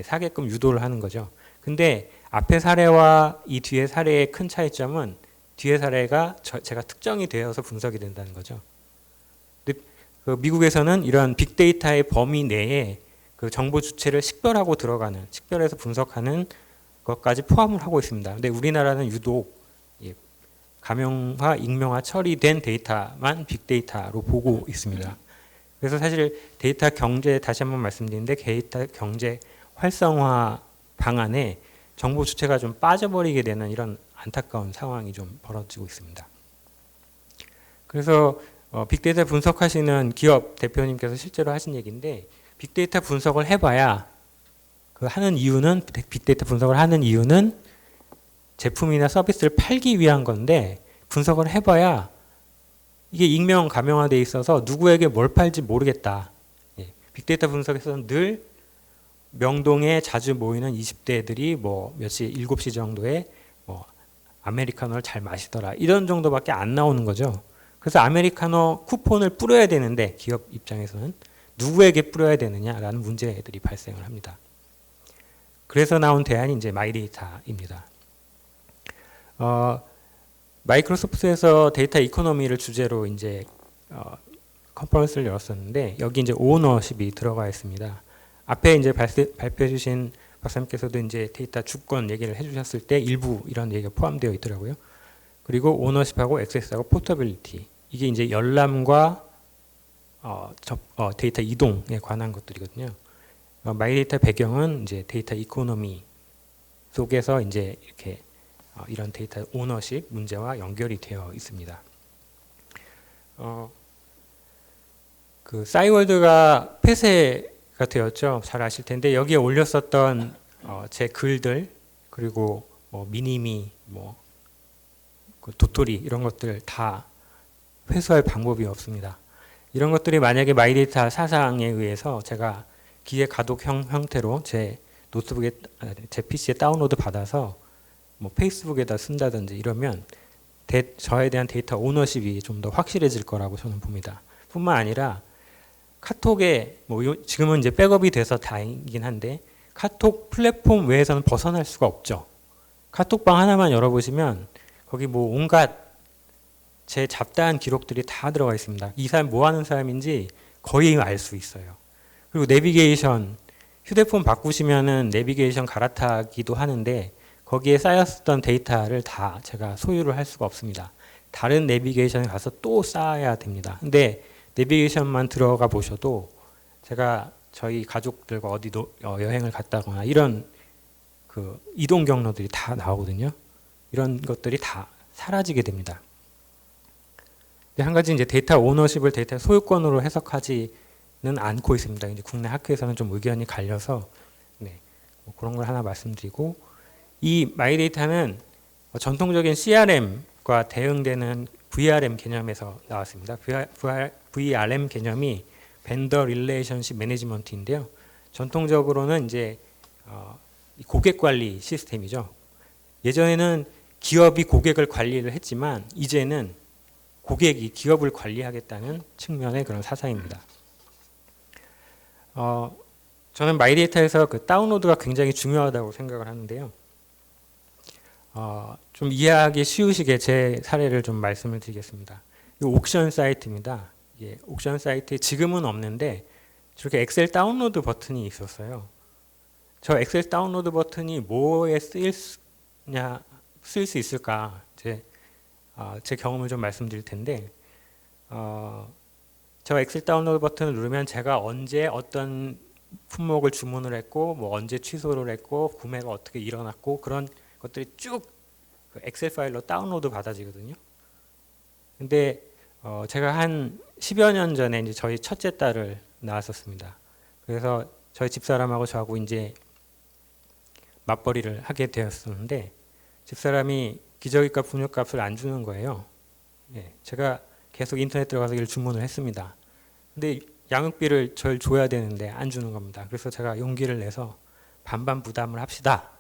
Speaker 3: 사게끔 유도를 하는 거죠. 근데 앞에 사례와 이 뒤에 사례의 큰 차이점은 뒤에 사례가 제가 특정이 되어서 분석이 된다는 거죠. 근데 그 미국에서는 이런 빅데이터의 범위 내에 그 정보 주체를 식별하고 들어가는, 식별해서 분석하는 것까지 포함을 하고 있습니다. 근데 우리나라는 유독 가명화, 익명화 처리된 데이터만 빅데이터로 보고 있습니다. 그래서 사실 데이터 경제, 다시 한번 말씀드리는데 데이터 경제 활성화 방안에 정보 주체가 좀 빠져버리게 되는 이런 안타까운 상황이 좀 벌어지고 있습니다. 그래서 빅데이터 분석하시는 기업 대표님께서 실제로 하신 얘기인데 빅데이터 분석을 해봐야 그 하는 이유는 빅데이터 분석을 하는 이유는 제품이나 서비스를 팔기 위한 건데 분석을 해봐야 이게 익명 가명화돼 있어서 누구에게 뭘 팔지 모르겠다. 빅데이터 분석에서는 늘 명동에 자주 모이는 20대들이 뭐 몇 시, 7시 정도에 뭐 아메리카노를 잘 마시더라. 이런 정도밖에 안 나오는 거죠. 그래서 아메리카노 쿠폰을 뿌려야 되는데 기업 입장에서는 누구에게 뿌려야 되느냐라는 문제들이 발생을 합니다. 그래서 나온 대안이 이제 마이데이터입니다. 마이크로소프트에서 데이터 이코노미를 주제로 이제 컨퍼런스를 열었었는데 여기 이제 오너십이 들어가 있습니다. 앞에 이제 발표해 주신 박사님께서도 이제 데이터 주권 얘기를 해주셨을 때 일부 이런 얘기가 포함되어 있더라고요. 그리고 오너십하고 액세스하고 포터빌리티 이게 이제 열람과 데이터 이동에 관한 것들이거든요. 마이데이터 배경은 이제 데이터 이코노미 속에서 이제 이렇게 이런 데이터 오너십 문제와 연결이 되어 있습니다. 그 싸이월드가 폐쇄가 되었죠. 잘 아실 텐데 여기에 올렸었던 제 글들 그리고 뭐 미니미 뭐 그 도토리 이런 것들 다 회수할 방법이 없습니다. 이런 것들이 만약에 마이데이터 사상에 의해서 제가 기계 가독 형태로 제 노트북에 제 PC에 다운로드 받아서 뭐 페이스북에다 쓴다든지 이러면 저에 대한 데이터 오너십이 좀 더 확실해질 거라고 저는 봅니다. 뿐만 아니라 카톡에 뭐 지금은 이제 백업이 돼서 다행이긴 한데 카톡 플랫폼 외에서는 벗어날 수가 없죠. 카톡방 하나만 열어보시면 거기 뭐 온갖 제 잡다한 기록들이 다 들어가 있습니다. 이 사람 뭐 하는 사람인지 거의 알 수 있어요. 그리고 내비게이션 휴대폰 바꾸시면은 내비게이션 갈아타기도 하는데 거기에 쌓였었던 데이터를 다 제가 소유를 할 수가 없습니다. 다른 내비게이션에 가서 또 쌓아야 됩니다. 근데 내비게이션만 들어가 보셔도 제가 저희 가족들과 어디 여행을 갔다거나 이런 그 이동 경로들이 다 나오거든요. 이런 것들이 다 사라지게 됩니다. 한 가지 이제 데이터 오너십을 데이터 소유권으로 해석하지는 않고 있습니다. 이제 국내 학회에서는 좀 의견이 갈려서 뭐 그런 걸 하나 말씀드리고 이 마이데이터는 전통적인 CRM과 대응되는 VRM 개념에서 나왔습니다. VRM 개념이 벤더 릴레이션십 매니지먼트인데요. 전통적으로는 이제 이 고객 관리 시스템이죠. 예전에는 기업이 고객을 관리를 했지만 이제는 고객이 기업을 관리하겠다는 측면의 그런 사상입니다. 저는 마이데이터에서 그 다운로드가 굉장히 중요하다고 생각을 하는데요. 좀 이해하기 쉬우시게 제 사례를 좀 말씀을 드리겠습니다. 이 옥션 사이트입니다. 예, 옥션 사이트에 지금은 없는데 저렇게 엑셀 다운로드 버튼이 있었어요. 저 엑셀 다운로드 버튼이 뭐에 쓸 수 있을까? 제 경험을 좀 말씀드릴 텐데, 저 엑셀 다운로드 버튼을 누르면 제가 언제 어떤 품목을 주문을 했고, 뭐 언제 취소를 했고, 구매가 어떻게 일어났고 그런 것들이 쭉 그 엑셀 파일로 다운로드 받아지거든요. 근데 제가 한 10여 년 전에 이제 저희 첫째 딸을 낳았었습니다. 그래서 저희 집사람하고 저하고 이제 맞벌이를 하게 되었었는데 집사람이 기저귀값, 분유값을 안 주는 거예요. 예, 제가 계속 인터넷 들어가서 이걸 주문을 했습니다. 근데 양육비를 절 줘야 되는데 안 주는 겁니다. 그래서 제가 용기를 내서 반반 부담을 합시다.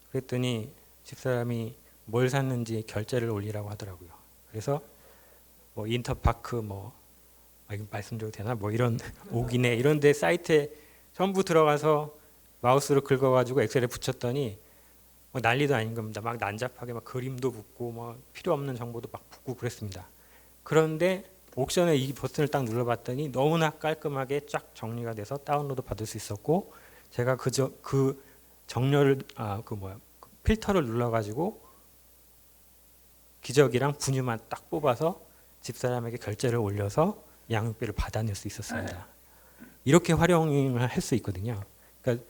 Speaker 3: 그랬더니 집사람이 뭘 샀는지 결제를 올리라고 하더라고요. 그래서 뭐 인터파크 뭐 이거 말씀드려도 되나? 뭐 이런 오기네 이런 데 사이트에 전부 들어가서 마우스로 긁어가지고 엑셀에 붙였더니 뭐 난리도 아닌 겁니다. 막 난잡하게 막 그림도 붙고 뭐 필요 없는 정보도 막 붙고 그랬습니다. 그런데 옥션에 이 버튼을 딱 눌러봤더니 너무나 깔끔하게 쫙 정리가 돼서 다운로드 받을 수 있었고 제가 그 정렬을 필터를 눌러가지고 기저귀랑 분유만 딱 뽑아서 집사람에게 결제를 올려서 양육비를 받아낼 수 있었습니다. 이렇게 활용을 할 수 있거든요. 그러니까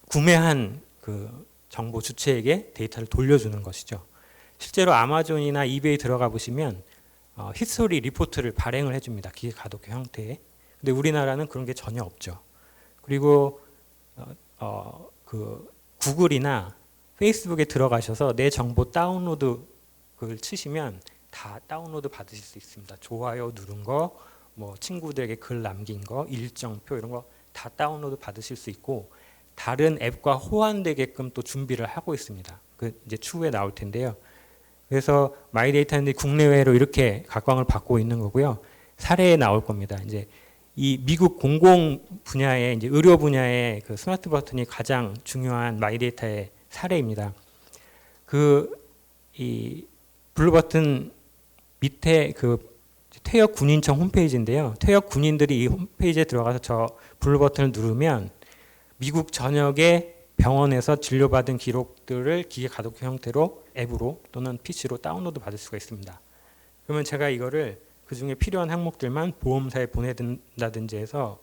Speaker 3: 구매한 그 정보 주체에게 데이터를 돌려주는 것이죠. 실제로 아마존이나 이베이 들어가 보시면 히스토리 리포트를 발행을 해줍니다. 기계 가독 형태의. 근데 우리나라는 그런 게 전혀 없죠. 그리고 그 구글이나 페이스북에 들어가셔서 내 정보 다운로드 그걸 치시면 다 다운로드 받으실 수 있습니다. 좋아요 누른 거, 뭐 친구들에게 글 남긴 거, 일정표 이런 거 다 다운로드 받으실 수 있고 다른 앱과 호환되게끔 또 준비를 하고 있습니다. 그 이제 추후에 나올 텐데요. 그래서 마이데이터는 국내외로 이렇게 각광을 받고 있는 거고요. 사례에 나올 겁니다. 이제 이 미국 공공 분야의 이제 의료 분야의 그 스마트 버튼이 가장 중요한 마이데이터의 사례입니다. 이 블루 버튼 밑에 그 퇴역 군인청 홈페이지인데요. 퇴역 군인들이 이 홈페이지에 들어가서 저 블루 버튼을 누르면 미국 전역의 병원에서 진료받은 기록들을 기계 가독 형태로 앱으로 또는 PC로 다운로드 받을 수가 있습니다. 그러면 제가 이거를 그 중에 필요한 항목들만 보험사에 보내든다든지 해서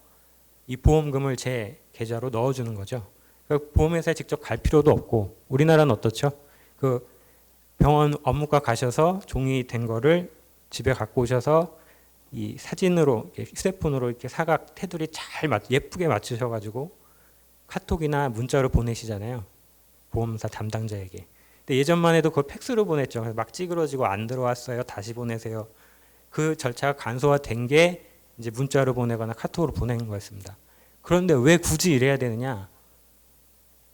Speaker 3: 이 보험금을 제 계좌로 넣어주는 거죠. 그러니까 보험회사에 직접 갈 필요도 없고 우리나라는 어떻죠? 그 병원 업무과 가셔서 종이된 거를 집에 갖고 오셔서 이 사진으로 휴대폰으로 이렇게 사각 테두리 잘 예쁘게 맞추셔가지고 카톡이나 문자로 보내시잖아요. 보험사 담당자에게. 근데 예전만 해도 그걸 팩스로 보냈죠. 그래서 막 찌그러지고 안 들어왔어요. 다시 보내세요. 그 절차가 간소화된 게 이제 문자로 보내거나 카톡으로 보내는 거였습니다. 그런데 왜 굳이 이래야 되느냐?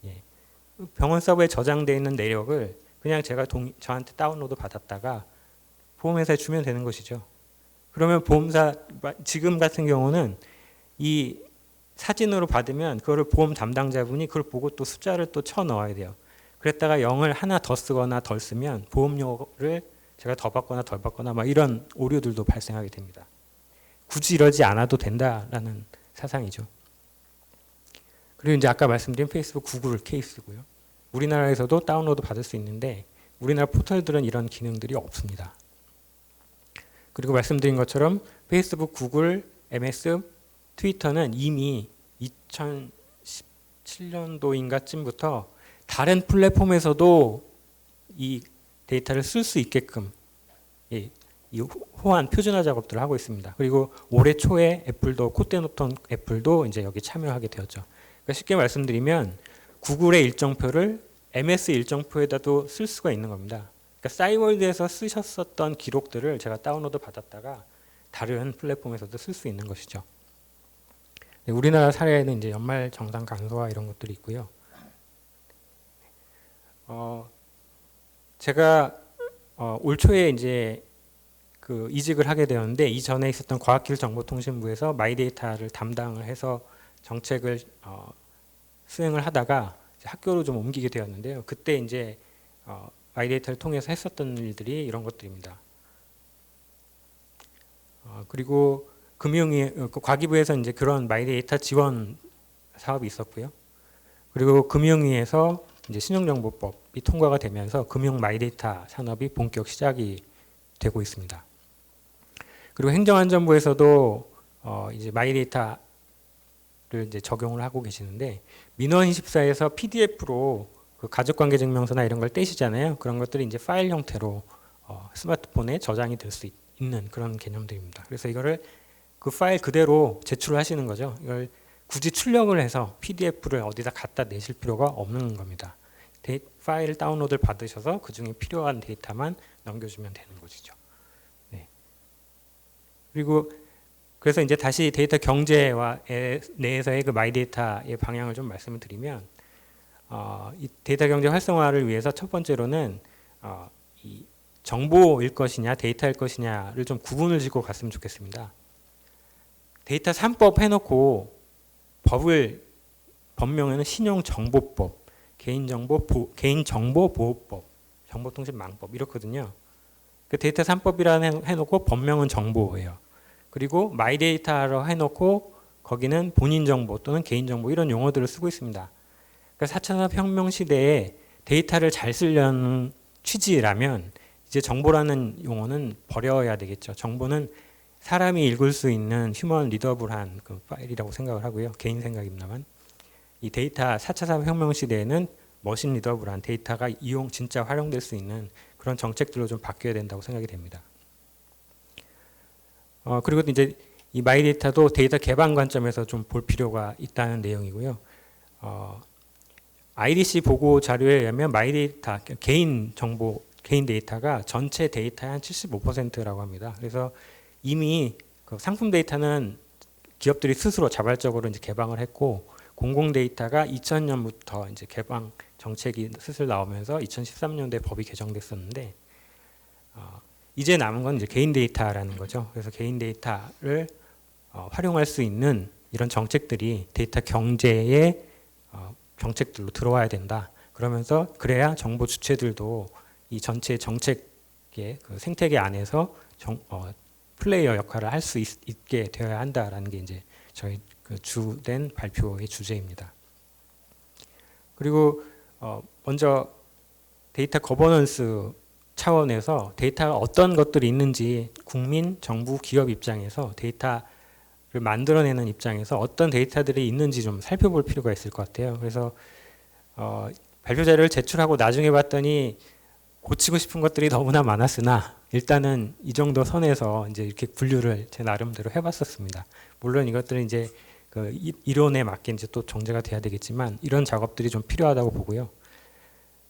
Speaker 3: 예. 병원 서버에 저장되어 있는 내역을 그냥 제가 저한테 다운로드 받았다가 보험회사에 주면 되는 것이죠. 그러면 보험사 지금 같은 경우는 이 사진으로 받으면 그거를 보험 담당자분이 그걸 보고 또 숫자를 또 쳐 넣어야 돼요. 그랬다가 0을 하나 더 쓰거나 덜 쓰면 보험료를 제가 더 받거나 덜 받거나 막 이런 오류들도 발생하게 됩니다. 굳이 이러지 않아도 된다라는 사상이죠. 그리고 이제 아까 말씀드린 페이스북, 구글 케이스고요. 우리나라에서도 다운로드 받을 수 있는데 우리나라 포털들은 이런 기능들이 없습니다. 그리고 말씀드린 것처럼 페이스북, 구글, MS, 트위터는 이미 2017년도인가쯤부터 다른 플랫폼에서도 이 데이터를 쓸 수 있게끔 이 호환 표준화 작업들을 하고 있습니다. 그리고 올해 초에 애플도 콧대노턴 애플도 이제 여기 참여하게 되었죠. 그러니까 쉽게 말씀드리면 구글의 일정표를 MS 일정표에다도 쓸 수가 있는 겁니다. 그러니까 싸이월드에서 쓰셨었던 기록들을 제가 다운로드 받았다가 다른 플랫폼에서도 쓸 수 있는 것이죠. 네, 우리나라 사례에는 이제 연말 정산 간소화 이런 것들이 있고요. 제가 올 초에 이제 그 이직을 하게 되었는데 이전에 있었던 과학기술정보통신부에서 마이데이터를 담당을 해서 정책을 수행을 하다가 이제 학교로 좀 옮기게 되었는데요. 그때 이제 마이데이터를 통해서 했었던 일들이 이런 것들입니다. 그리고 과기부에서 이제 그런 마이데이터 지원 사업이 있었고요. 그리고 금융위에서 이제 신용정보법이 통과가 되면서 금융 마이데이터 산업이 본격 시작이 되고 있습니다. 그리고 행정안전부에서도 이제 마이데이터를 이제 적용을 하고 계시는데 민원24에서 PDF로 그 가족관계증명서나 이런 걸 떼시잖아요. 그런 것들이 이제 파일 형태로 스마트폰에 저장이 될 수 있는 그런 개념들입니다. 그래서 이거를 그 파일 그대로 제출하시는 거죠. 이걸 굳이 출력을 해서 PDF를 어디다 갖다 내실 필요가 없는 겁니다. 파일 다운로드를 받으셔서 그 중에 필요한 데이터만 넘겨주면 되는 것이죠. 네. 그리고 그래서 이제 다시 데이터 경제와 내에서의 그 마이데이터의 방향을 좀 말씀을 드리면 이 데이터 경제 활성화를 위해서 첫 번째로는 이 정보일 것이냐 데이터일 것이냐를 좀 구분을 짓고 갔으면 좋겠습니다. 데이터 3법 해놓고 법명에는 신용정보법, 개인정보보호법, 정보통신망법 이렇거든요. 그 데이터 3법이라 해놓고 법명은 정보예요. 그리고 마이데이터로 해놓고 거기는 본인정보 또는 개인정보 이런 용어들을 쓰고 있습니다. 그러니까 4차 산업혁명 시대에 데이터를 잘 쓰려는 취지라면 이제 정보라는 용어는 버려야 되겠죠. 정보는 사람이 읽을 수 있는 휴먼 리더블한 그 파일이라고 생각을 하고요. 개인 생각입니다만 이 데이터 4차 산업혁명 시대에는 머신 리더블한 데이터가 진짜 활용될 수 있는 그런 정책들로 좀 바뀌어야 된다고 생각이 됩니다. 그리고 이제 이 마이데이터도 데이터 개방 관점에서 좀 볼 필요가 있다는 내용이고요. IDC 보고 자료에 의하면 마이데이터 개인 데이터가 전체 데이터의 한 75%라고 합니다. 그래서 이미 그 상품 데이터는 기업들이 스스로 자발적으로 이제 개방을 했고 공공 데이터가 2000년부터 이제 개방 정책이 슬슬 나오면서 2013년도에 법이 개정됐었는데 이제 남은 건 이제 개인 데이터라는 거죠. 그래서 개인 데이터를 활용할 수 있는 이런 정책들이 데이터 경제의 정책들로 들어와야 된다. 그러면서 그래야 정보 주체들도 이 전체 정책의 그 생태계 안에서 플레이어 역할을 할 수 있게 되어야 한다라는 게 이제 저희 그 주된 발표의 주제입니다. 그리고 먼저 데이터 거버넌스 차원에서 데이터가 어떤 것들이 있는지 국민, 정부, 기업 입장에서 데이터를 만들어내는 입장에서 어떤 데이터들이 있는지 좀 살펴볼 필요가 있을 것 같아요. 그래서 발표 자료를 제출하고 나중에 봤더니 고치고 싶은 것들이 너무나 많았으나 일단은 이 정도 선에서 이제 이렇게 분류를 제 나름대로 해봤었습니다. 물론 이것들은 이제 그 이론에 맞게 이제 또 정제가 돼야 되겠지만 이런 작업들이 좀 필요하다고 보고요.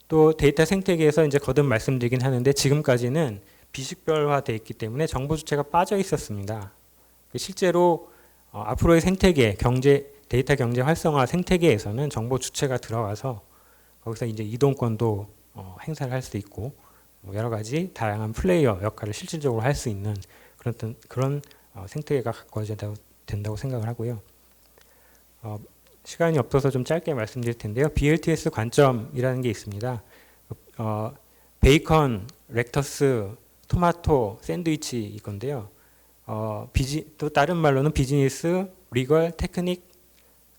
Speaker 3: 또 데이터 생태계에서 이제 거듭 말씀드리긴 하는데 지금까지는 비식별화되어 있기 때문에 정보 주체가 빠져 있었습니다. 실제로 앞으로의 생태계, 데이터 경제 활성화 생태계에서는 정보 주체가 들어가서 거기서 이제 이동권도 행사를 할 수 있고 여러 가지 다양한 플레이어 역할을 실질적으로 할 수 있는 그런 생태계가 가꿔져야 된다고 생각을 하고요. 시간이 없어서 좀 짧게 말씀드릴 텐데요. BLTS 관점이라는 게 있습니다. 베이컨, 렉터스, 토마토, 샌드위치 이건데요. 또 다른 말로는 비즈니스, 리걸, 테크닉,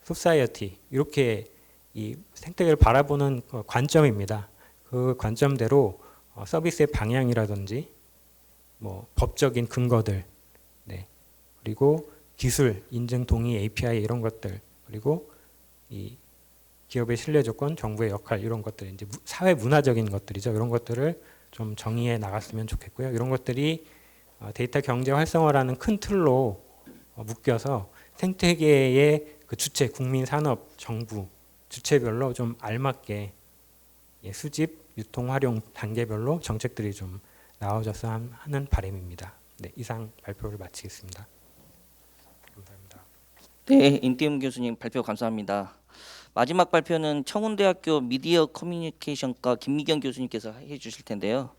Speaker 3: 소사이어티 이렇게 이 생태계를 바라보는 관점입니다. 그 관점대로 서비스의 방향이라든지 뭐 법적인 근거들, 네. 그리고 기술, 인증, 동의, API 이런 것들, 그리고 이 기업의 신뢰 조건, 정부의 역할 이런 것들, 이제 사회 문화적인 것들이죠. 이런 것들을 좀 정의해 나갔으면 좋겠고요. 이런 것들이 데이터 경제 활성화라는 큰 틀로 묶여서 생태계의 그 주체, 국민, 산업, 정부 주체별로 좀 알맞게 수집, 유통 활용 단계별로 정책들이 좀 나와줬으면 하는 바람입니다. 네, 이상 발표를 마치겠습니다. 감사합니다.
Speaker 1: 네, 임태훈 교수님 발표 감사합니다. 마지막 발표는 청운대학교 미디어 커뮤니케이션과 김미경 교수님께서 해주실 텐데요.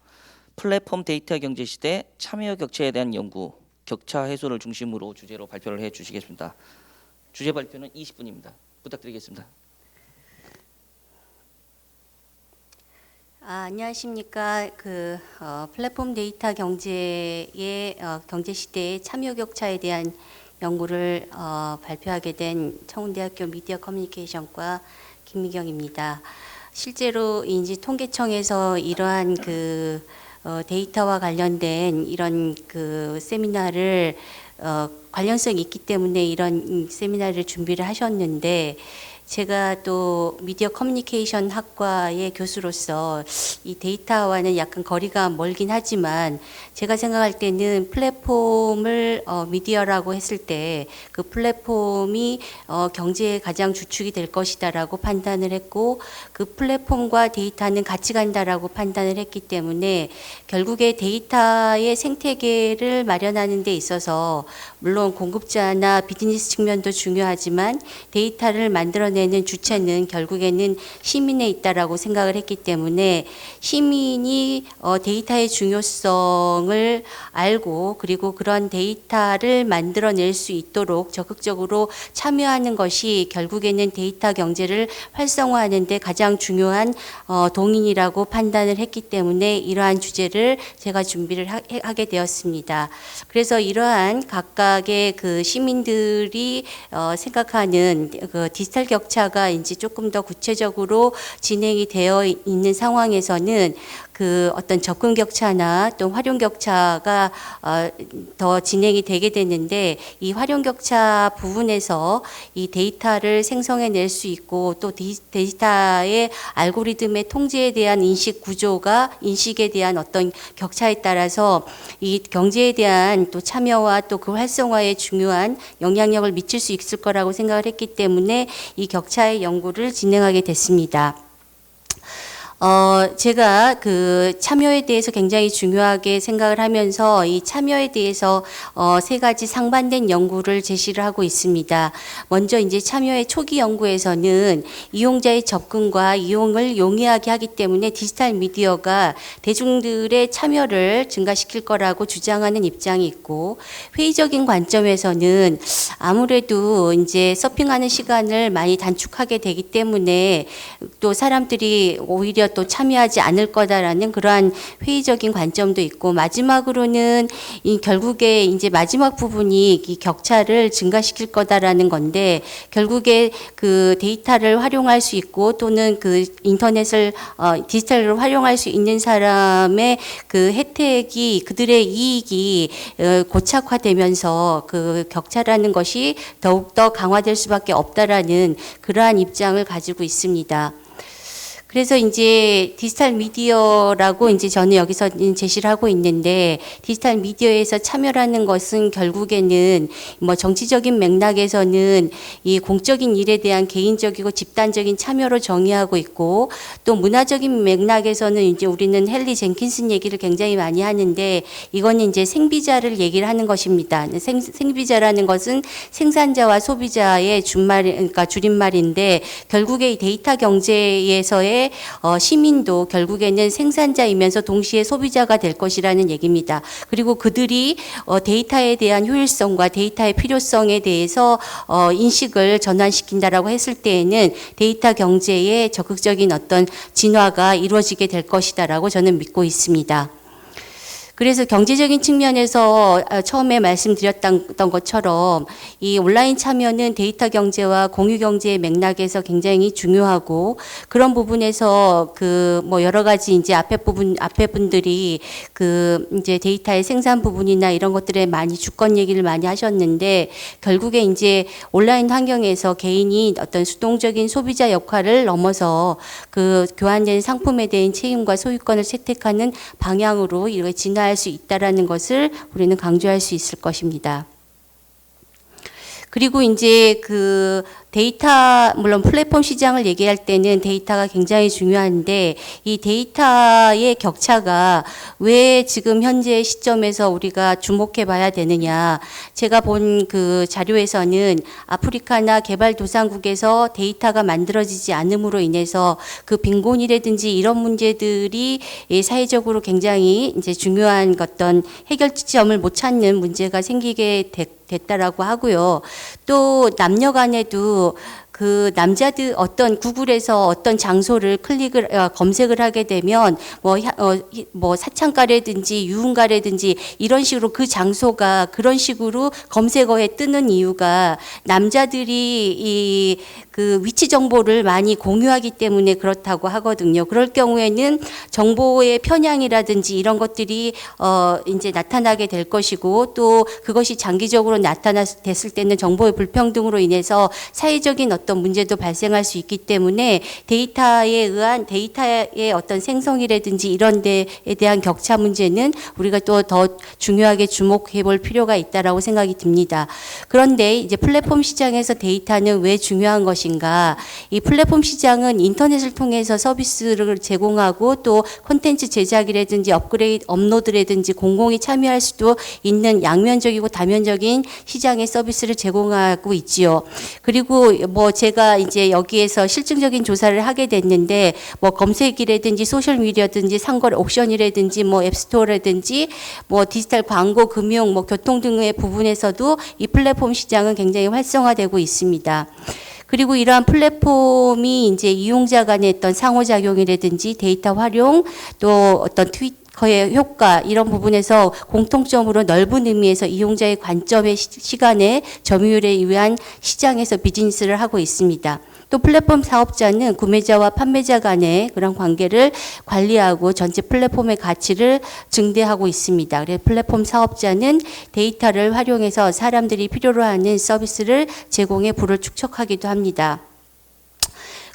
Speaker 1: 플랫폼 데이터 경제 시대 참여 격차에 대한 연구, 격차 해소를 중심으로 주제로 발표를 해주시겠습니다. 주제 발표는 20분입니다. 부탁드리겠습니다.
Speaker 4: 안녕하십니까. 플랫폼 데이터 경제의 경제 시대의 참여 격차에 대한 연구를 발표하게 된 청운대학교 미디어 커뮤니케이션과 김미경입니다. 실제로 이제 통계청에서 이러한 데이터와 관련된 이런 세미나를 관련성이 있기 때문에 이런 세미나를 준비를 하셨는데, 제가 또 미디어 커뮤니케이션 학과의 교수로서 이 데이터와는 약간 거리가 멀긴 하지만, 제가 생각할 때는 플랫폼을 미디어라고 했을 때 그 플랫폼이 경제의 가장 주축이 될 것이다라고 판단을 했고, 그 플랫폼과 데이터는 같이 간다라고 판단을 했기 때문에 결국에 데이터의 생태계를 마련하는 데 있어서 물론 공급자나 비즈니스 측면도 중요하지만 데이터를 만들어내는 주체는 결국에는 시민에 있다라고 생각을 했기 때문에, 시민이 데이터의 중요성을 알고 그리고 그런 데이터를 만들어낼 수 있도록 적극적으로 참여하는 것이 결국에는 데이터 경제를 활성화하는 데 가장 중요한 동인이라고 판단을 했기 때문에 이러한 주제를 제가 준비를 하게 되었습니다. 그래서 이러한 각각의 시민들이 생각하는 디지털 격차가 이제 조금 더 구체적으로 진행이 되어 있는 상황에서는 어떤 접근 격차나 또 활용 격차가 더 진행이 되게 되는데, 이 활용 격차 부분에서 이 데이터를 생성해낼 수 있고 또 데이터의 알고리즘의 통제에 대한 인식에 대한 어떤 격차에 따라서 이 경제에 대한 또 참여와 또 그 활성화에 중요한 영향력을 미칠 수 있을 거라고 생각을 했기 때문에 이 격차의 연구를 진행하게 됐습니다. 제가 참여에 대해서 굉장히 중요하게 생각을 하면서 이 참여에 대해서 세 가지 상반된 연구를 제시를 하고 있습니다. 먼저 이제 참여의 초기 연구에서는 이용자의 접근과 이용을 용이하게 하기 때문에 디지털 미디어가 대중들의 참여를 증가시킬 거라고 주장하는 입장이 있고, 회의적인 관점에서는 아무래도 이제 서핑하는 시간을 많이 단축하게 되기 때문에 또 사람들이 오히려 또 참여하지 않을 거다라는 그러한 회의적인 관점도 있고, 마지막으로는 결국에 이제 마지막 부분이 이 격차를 증가시킬 거다라는 건데, 결국에 데이터를 활용할 수 있고 또는 인터넷을 디지털로 활용할 수 있는 사람의 혜택이, 그들의 이익이 고착화되면서 격차라는 것이 더욱더 강화될 수밖에 없다라는 그러한 입장을 가지고 있습니다. 그래서 이제 디지털 미디어라고 이제 저는 여기서 제시를 하고 있는데, 디지털 미디어에서 참여라는 것은 결국에는 정치적인 맥락에서는 이 공적인 일에 대한 개인적이고 집단적인 참여로 정의하고 있고, 또 문화적인 맥락에서는 이제 우리는 헨리 젠킨슨 얘기를 굉장히 많이 하는데, 이거는 이제 생비자를 얘기를 하는 것입니다. 생비자라는 것은 생산자와 소비자의 줄임말인데, 결국에 이 데이터 경제에서의 시민도 결국에는 생산자이면서 동시에 소비자가 될 것이라는 얘기입니다. 그리고 그들이 데이터에 대한 효율성과 데이터의 필요성에 대해서 인식을 전환시킨다라고 했을 때에는 데이터 경제의 적극적인 어떤 진화가 이루어지게 될 것이다라고 저는 믿고 있습니다. 그래서 경제적인 측면에서 처음에 말씀드렸던 것처럼 이 온라인 참여는 데이터 경제와 공유 경제의 맥락에서 굉장히 중요하고, 그런 부분에서 여러 가지 이제 앞에 분들이 이제 데이터의 생산 부분이나 이런 것들에 많이 주권 얘기를 많이 하셨는데, 결국에 이제 온라인 환경에서 개인이 어떤 수동적인 소비자 역할을 넘어서 교환된 상품에 대한 책임과 소유권을 채택하는 방향으로 이렇게 진화할 수 있다라는 것을 우리는 강조할 수 있을 것입니다. 그리고 이제 데이터, 물론 플랫폼 시장을 얘기할 때는 데이터가 굉장히 중요한데 이 데이터의 격차가 왜 지금 현재 시점에서 우리가 주목해 봐야 되느냐. 제가 본 그 자료에서는 아프리카나 개발도상국에서 데이터가 만들어지지 않음으로 인해서 그 빈곤이라든지 이런 문제들이 사회적으로 굉장히 이제 중요한 어떤 해결점을 못 찾는 문제가 생기게 됐다라고 하고요. 또 남녀 간에도 그 남자들 어떤 구글에서 어떤 장소를 검색을 하게 되면 뭐 사창가라든지 유흥가라든지 이런 식으로 그 장소가 그런 식으로 검색어에 뜨는 이유가 남자들이 그 위치 정보를 많이 공유하기 때문에 그렇다고 하거든요. 그럴 경우에는 정보의 편향이라든지 이런 것들이 이제 나타나게 될 것이고 또 그것이 장기적으로 나타났을 때는 정보의 불평등으로 인해서 사회적인 어떤 문제도 발생할 수 있기 때문에 데이터에 의한 데이터의 어떤 생성이라든지 이런 데에 대한 격차 문제는 우리가 또 더 중요하게 주목해 볼 필요가 있다라고 생각이 듭니다. 그런데 이제 플랫폼 시장에서 데이터는 왜 중요한 것인가? 이 플랫폼 시장은 인터넷을 통해서 서비스를 제공하고 또 콘텐츠 제작이라든지 업로드라든지 공공이 참여할 수도 있는 양면적이고 다면적인 시장의 서비스를 제공하고 있지요. 그리고 뭐 제가 이제 여기에서 실증적인 조사를 하게 됐는데 뭐 검색이라든지 소셜 미디어든지 상거래 옥션이라든지 뭐 앱스토어라든지 뭐 디지털 광고, 금융, 뭐 교통 등의 부분에서도 이 플랫폼 시장은 굉장히 활성화되고 있습니다. 그리고 이러한 플랫폼이 이제 이용자 간의 어떤 상호작용이라든지 데이터 활용 또 어떤 트위터의 효과 이런 부분에서 공통점으로 넓은 의미에서 이용자의 관점의 시간에 점유율에 의한 시장에서 비즈니스를 하고 있습니다. 또 플랫폼 사업자는 구매자와 판매자 간의 그런 관계를 관리하고 전체 플랫폼의 가치를 증대하고 있습니다. 그래서 플랫폼 사업자는 데이터를 활용해서 사람들이 필요로 하는 서비스를 제공해 부를 축적하기도 합니다.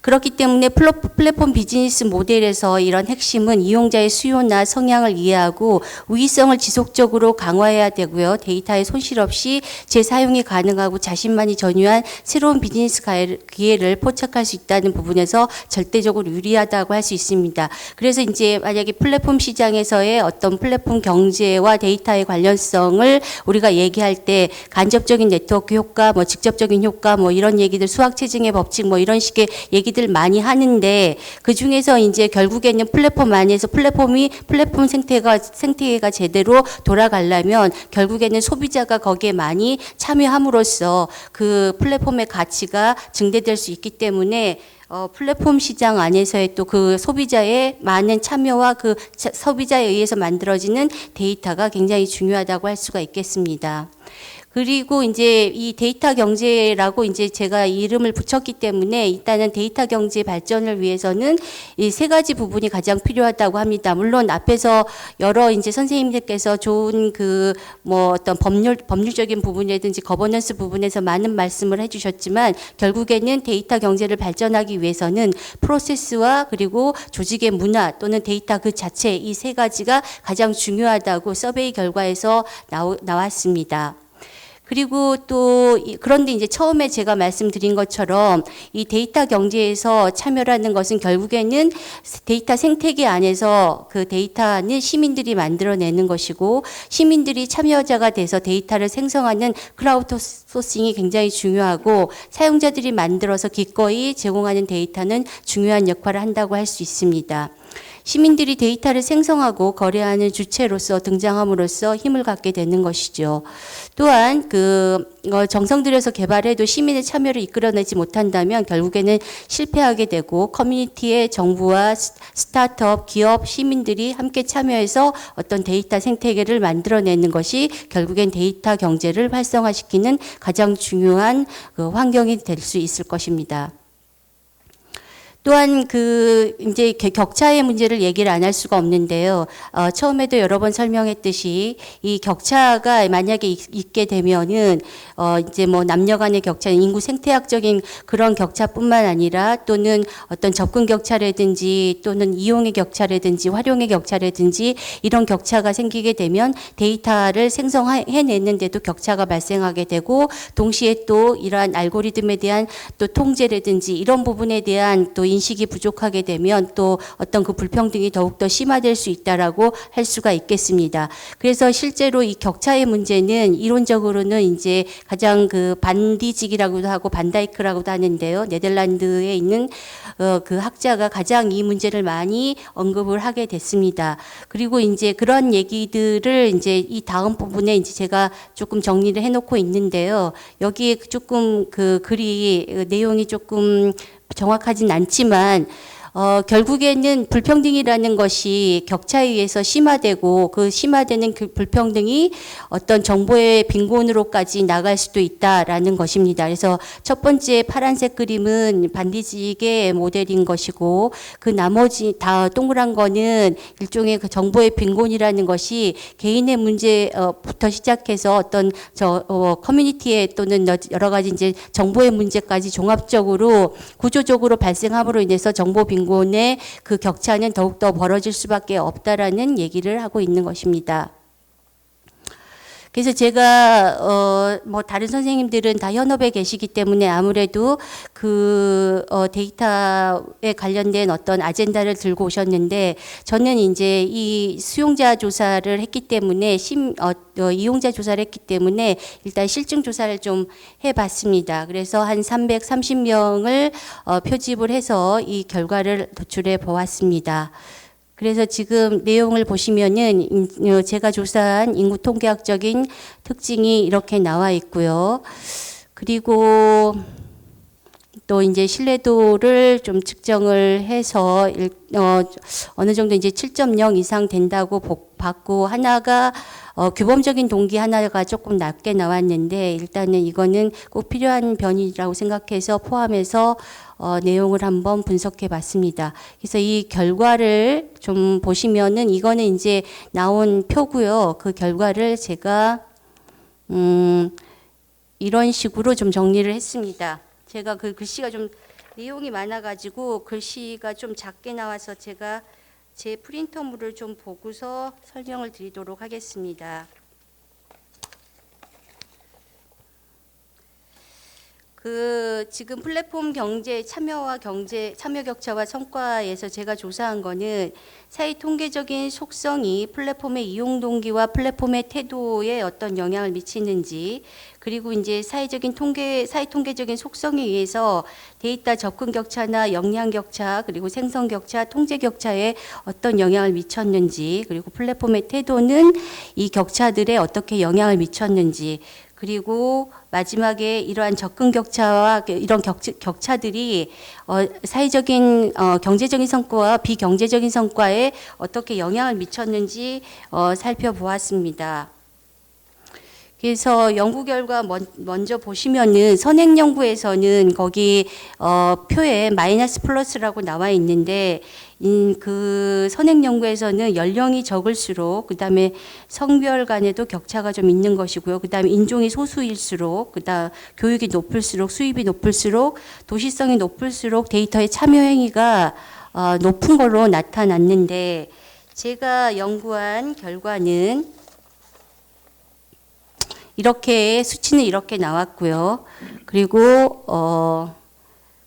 Speaker 4: 그렇기 때문에 플랫폼 비즈니스 모델에서 이런 핵심은 이용자의 수요나 성향을 이해하고 우위성을 지속적으로 강화해야 되고요. 데이터의 손실 없이 재사용이 가능하고 자신만이 전유한 새로운 비즈니스 기회를 포착할 수 있다는 부분에서 절대적으로 유리하다고 할 수 있습니다. 그래서 이제 만약에 플랫폼 시장에서의 어떤 플랫폼 경제와 데이터의 관련성을 우리가 얘기할 때 간접적인 네트워크 효과, 뭐 직접적인 효과, 뭐 이런 얘기들 수학 체증의 법칙 뭐 이런 식의 얘기들 많이 하는데 그 중에서 이제 결국에는 플랫폼 안에서 플랫폼 생태계가 제대로 돌아가려면 결국에는 소비자가 거기에 많이 참여함으로써 그 플랫폼의 가치가 증대될 수 있기 때문에 플랫폼 시장 안에서의 또 그 소비자의 많은 참여와 그 소비자에 의해서 만들어지는 데이터가 굉장히 중요하다고 할 수가 있겠습니다. 그리고 이제 이 데이터 경제라고 이제 제가 이름을 붙였기 때문에 일단은 데이터 경제 발전을 위해서는 이 세 가지 부분이 가장 필요하다고 합니다. 물론 앞에서 여러 이제 선생님들께서 좋은 그 뭐 어떤 법률적인 부분이라든지 거버넌스 부분에서 많은 말씀을 해주셨지만 결국에는 데이터 경제를 발전하기 위해서는 프로세스와 그리고 조직의 문화 또는 데이터 그 자체 이 세 가지가 가장 중요하다고 서베이 결과에서 나왔습니다. 그리고 또 그런데 이제 처음에 제가 말씀드린 것처럼 이 데이터 경제에서 참여라는 것은 결국에는 데이터 생태계 안에서 그 데이터는 시민들이 만들어내는 것이고 시민들이 참여자가 돼서 데이터를 생성하는 크라우드 소싱이 굉장히 중요하고 사용자들이 만들어서 기꺼이 제공하는 데이터는 중요한 역할을 한다고 할 수 있습니다. 시민들이 데이터를 생성하고 거래하는 주체로서 등장함으로써 힘을 갖게 되는 것이죠. 또한 정성 들여서 개발해도 시민의 참여를 이끌어내지 못한다면 결국에는 실패하게 되고 커뮤니티의 정부와 스타트업, 기업, 시민들이 함께 참여해서 어떤 데이터 생태계를 만들어내는 것이 결국엔 데이터 경제를 활성화시키는 가장 중요한 환경이 될 수 있을 것입니다. 또한 그 이제 격차의 문제를 얘기를 안 할 수가 없는데요. 처음에도 여러 번 설명했듯이 이 격차가 만약에 있게 되면은 이제 뭐 남녀 간의 격차, 인구 생태학적인 그런 격차뿐만 아니라 또는 어떤 접근 격차라든지 또는 이용의 격차라든지 활용의 격차라든지 이런 격차가 생기게 되면 데이터를 생성해내는데도 격차가 발생하게 되고 동시에 또 이러한 알고리즘에 대한 또 통제라든지 이런 부분에 대한 또 인식이 부족하게 되면 또 어떤 그 불평등이 더욱더 심화될 수 있다라고 할 수가 있겠습니다. 그래서 실제로 이 격차의 문제는 이론적으로는 이제 가장 그 반디직이라고도 하고 반다이크라고도 하는데요. 네덜란드에 있는 그 학자가 가장 이 문제를 많이 언급을 하게 됐습니다. 그리고 이제 그런 얘기들을 이제 이 다음 부분에 이제 제가 조금 정리를 해놓고 있는데요. 여기에 조금 그 글이 내용이 조금 정확하진 않지만 결국에는 불평등이라는 것이 격차에 의해서 심화되고 그 심화되는 그 불평등이 어떤 정보의 빈곤으로까지 나갈 수도 있다라는 것입니다. 그래서 첫 번째 파란색 그림은 반디직의 모델인 것이고 그 나머지 다 동그란 거는 일종의 그 정보의 빈곤이라는 것이 개인의 문제부터 시작해서 어떤 커뮤니티에 또는 여러 가지 이제 정보의 문제까지 종합적으로 구조적으로 발생함으로 인해서 정보 빈곤의 그 격차는 더욱더 벌어질 수밖에 없다라는 얘기를 하고 있는 것입니다. 그래서 제가 뭐 다른 선생님들은 다 현업에 계시기 때문에 아무래도 그 데이터에 관련된 어떤 아젠다를 들고 오셨는데 저는 이제 이 수용자 조사를 했기 때문에 이용자 조사를 했기 때문에 일단 실증 조사를 좀 해봤습니다. 그래서 한 330명을 표집을 해서 이 결과를 도출해 보았습니다. 그래서 지금 내용을 보시면은 제가 조사한 인구 통계학적인 특징이 이렇게 나와 있고요. 그리고 또 이제 신뢰도를 좀 측정을 해서 어느 정도 이제 7.0 이상 된다고 봤고 하나가 규범적인 동기 하나가 조금 낮게 나왔는데 일단은 이거는 꼭 필요한 변이라고 생각해서 포함해서 내용을 한번 분석해 봤습니다. 그래서 이 결과를 좀 보시면은 이거는 이제 나온 표고요. 그 결과를 제가 이런 식으로 좀 정리를 했습니다. 제가 그 글씨가 좀 내용이 많아가지고 글씨가 좀 작게 나와서 제가 제 프린터물을 좀 보고서 설명을 드리도록 하겠습니다. 그 지금 플랫폼 경제 참여 격차와 성과에서 제가 조사한 거는 사회 통계적인 속성이 플랫폼의 이용 동기와 플랫폼의 태도에 어떤 영향을 미치는지, 그리고 이제 사회 통계적인 속성에 의해서 데이터 접근 격차나 역량 격차, 그리고 생성 격차, 통제 격차에 어떤 영향을 미쳤는지, 그리고 플랫폼의 태도는 이 격차들에 어떻게 영향을 미쳤는지, 그리고 마지막에 이러한 접근 격차와 이런 격차들이 사회적인 경제적인 성과와 비경제적인 성과에 어떻게 영향을 미쳤는지 살펴보았습니다. 그래서 연구 결과 먼저 보시면은 선행 연구에서는 거기 표에 마이너스 플러스라고 나와 있는데 그 선행 연구에서는 연령이 적을수록 그다음에 성별 간에도 격차가 좀 있는 것이고요. 그다음에 인종이 소수일수록 그다음 교육이 높을수록 수입이 높을수록 도시성이 높을수록 데이터의 참여 행위가 높은 걸로 나타났는데 제가 연구한 결과는 이렇게 수치는 이렇게 나왔고요. 그리고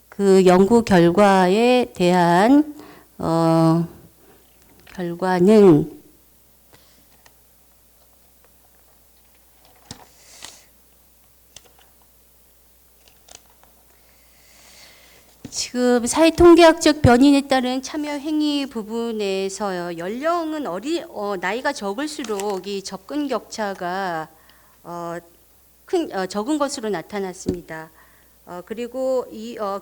Speaker 4: 그 연구 결과에 대한 결과는 지금 사회통계학적 변인에 따른 참여 행위 부분에서요. 연령은 나이가 적을수록 이 접근 격차가 적은 것으로 나타났습니다. 그리고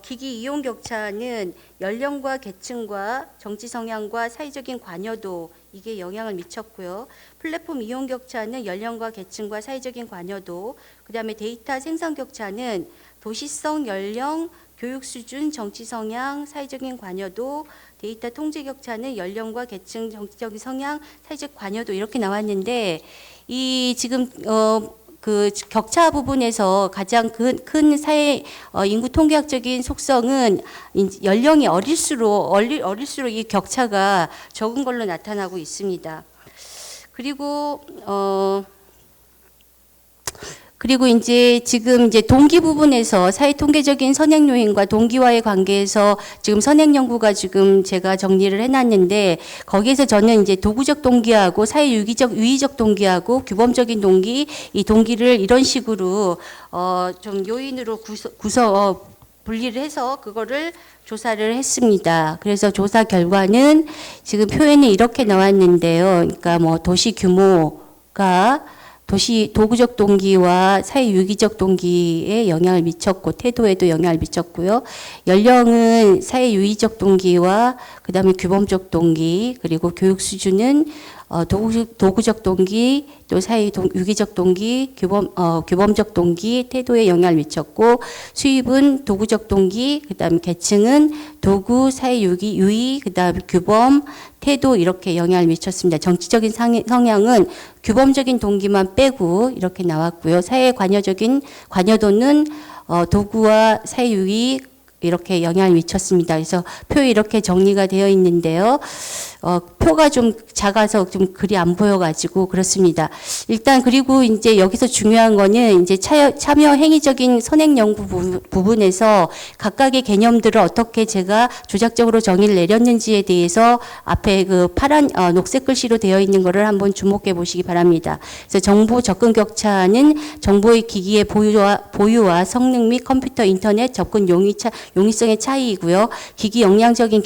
Speaker 4: 기기 이용 격차는 연령과 계층과 정치 성향과 사회적인 관여도 이게 영향을 미쳤고요. 플랫폼 이용 격차는 연령과 계층과 사회적인 관여도, 그다음에 데이터 생산 격차는 도시성, 연령, 교육 수준, 정치 성향, 사회적인 관여도, 데이터 통제 격차는 연령과 계층, 정치적인 성향, 사회적 관여도 이렇게 나왔는데 이 지금 그 격차 부분에서 가장 큰 사회 인구 통계학적인 속성은 연령이 어릴수록 이 격차가 적은 걸로 나타나고 있습니다. 그리고 이제 지금 이제 동기 부분에서 사회 통계적인 선행 요인과 동기와의 관계에서 지금 선행 연구가 지금 제가 정리를 해놨는데 거기에서 저는 이제 도구적 동기하고 사회 유의적 동기하고 규범적인 동기, 이 동기를 이런 식으로 좀 요인으로 분리를 해서 그거를 조사를 했습니다. 그래서 조사 결과는 지금 표에는 이렇게 나왔는데요. 그러니까 뭐 도시 규모가 도구적 동기와 사회 유기적 동기에 영향을 미쳤고 태도에도 영향을 미쳤고요. 연령은 사회 유의적 동기와 그다음에 규범적 동기 그리고 교육 수준은 도구적 동기 또 사회 유기적 동기 규범적 동기 태도에 영향을 미쳤고 수입은 도구적 동기 그다음에 계층은 도구 사회 유의 그다음에 규범 태도 이렇게 영향을 미쳤습니다. 정치적인 성향은 규범적인 동기만 빼고 이렇게 나왔고요. 사회 관여도는 도구와 사회 유의 이렇게 영향을 미쳤습니다. 그래서 표에 이렇게 정리가 되어 있는데요. 표가 좀 작아서 좀 글이 안 보여가지고 그렇습니다. 일단 그리고 이제 여기서 중요한 거는 이제 참여 행위적인 선행 연구 부분에서 각각의 개념들을 어떻게 제가 조작적으로 정의를 내렸는지에 대해서 앞에 그 녹색 글씨로 되어 있는 거를 한번 주목해 보시기 바랍니다. 그래서 정보 접근 격차는 정보의 기기의 보유와 성능 및 컴퓨터 인터넷 접근 용이성의 차이이고요. 기기 역량적인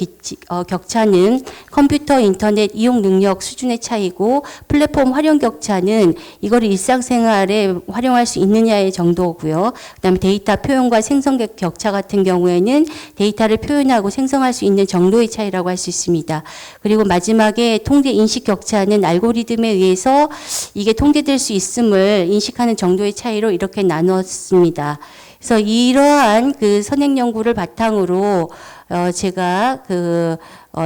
Speaker 4: 격차는 컴퓨터 인터넷 이용 능력 수준의 차이고 플랫폼 활용 격차는 이거를 일상생활에 활용할 수 있느냐의 정도고요. 그다음에 데이터 표현과 생성 격차 같은 경우에는 데이터를 표현하고 생성할 수 있는 정도의 차이라고 할 수 있습니다. 그리고 마지막에 통계 인식 격차는 알고리즘에 의해서 이게 통제될 수 있음을 인식하는 정도의 차이로 이렇게 나눴습니다. 그래서 이러한 그 선행 연구를 바탕으로 제가 그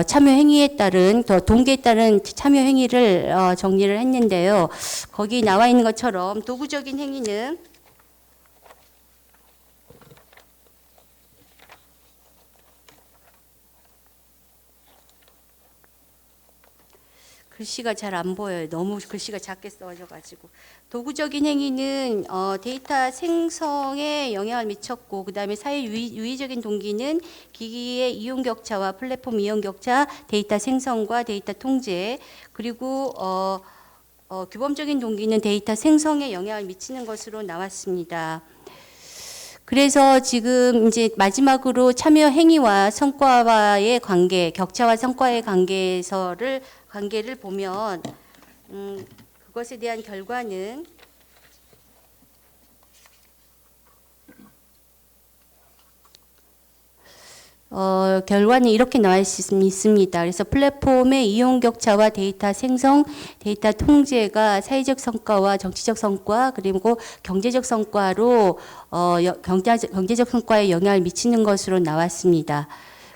Speaker 4: 참여 행위에 따른 동기에 따른 참여 행위를 정리를 했는데요. 거기 나와 있는 것처럼 도구적인 행위는 글씨가 잘 안 보여요. 너무 글씨가 작게 써져가지고. 도구적인 행위는 데이터 생성에 영향을 미쳤고 그다음에 사회 유의적인 동기는 기기의 이용 격차와 플랫폼 이용 격차, 데이터 생성과 데이터 통제 그리고 규범적인 동기는 데이터 생성에 영향을 미치는 것으로 나왔습니다. 그래서 지금 이제 마지막으로 참여 행위와 성과와의 관계, 격차와 성과의 관계를 보면 그것에 대한 결과는 결과는 이렇게 나와 있습니다. 그래서 플랫폼의 이용 격차와 데이터 생성, 데이터 통제가 사회적 성과와 정치적 성과 그리고 경제적 성과로 경제적 성과에 영향을 미치는 것으로 나왔습니다.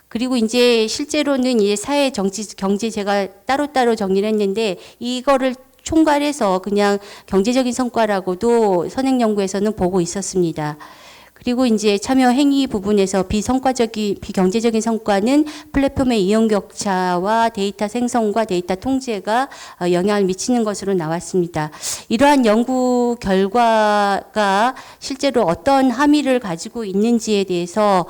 Speaker 4: 그리고 이제 실제로는 이제 사회, 정치, 경제 제가 따로따로 정리를 했는데 이거를 총괄해서 그냥 경제적인 성과라고도 선행 연구에서는 보고 있었습니다. 그리고 이제 참여 행위 부분에서 비경제적인 성과는 플랫폼의 이용 격차와 데이터 생성과 데이터 통제가 영향을 미치는 것으로 나왔습니다. 이러한 연구 결과가 실제로 어떤 함의를 가지고 있는지에 대해서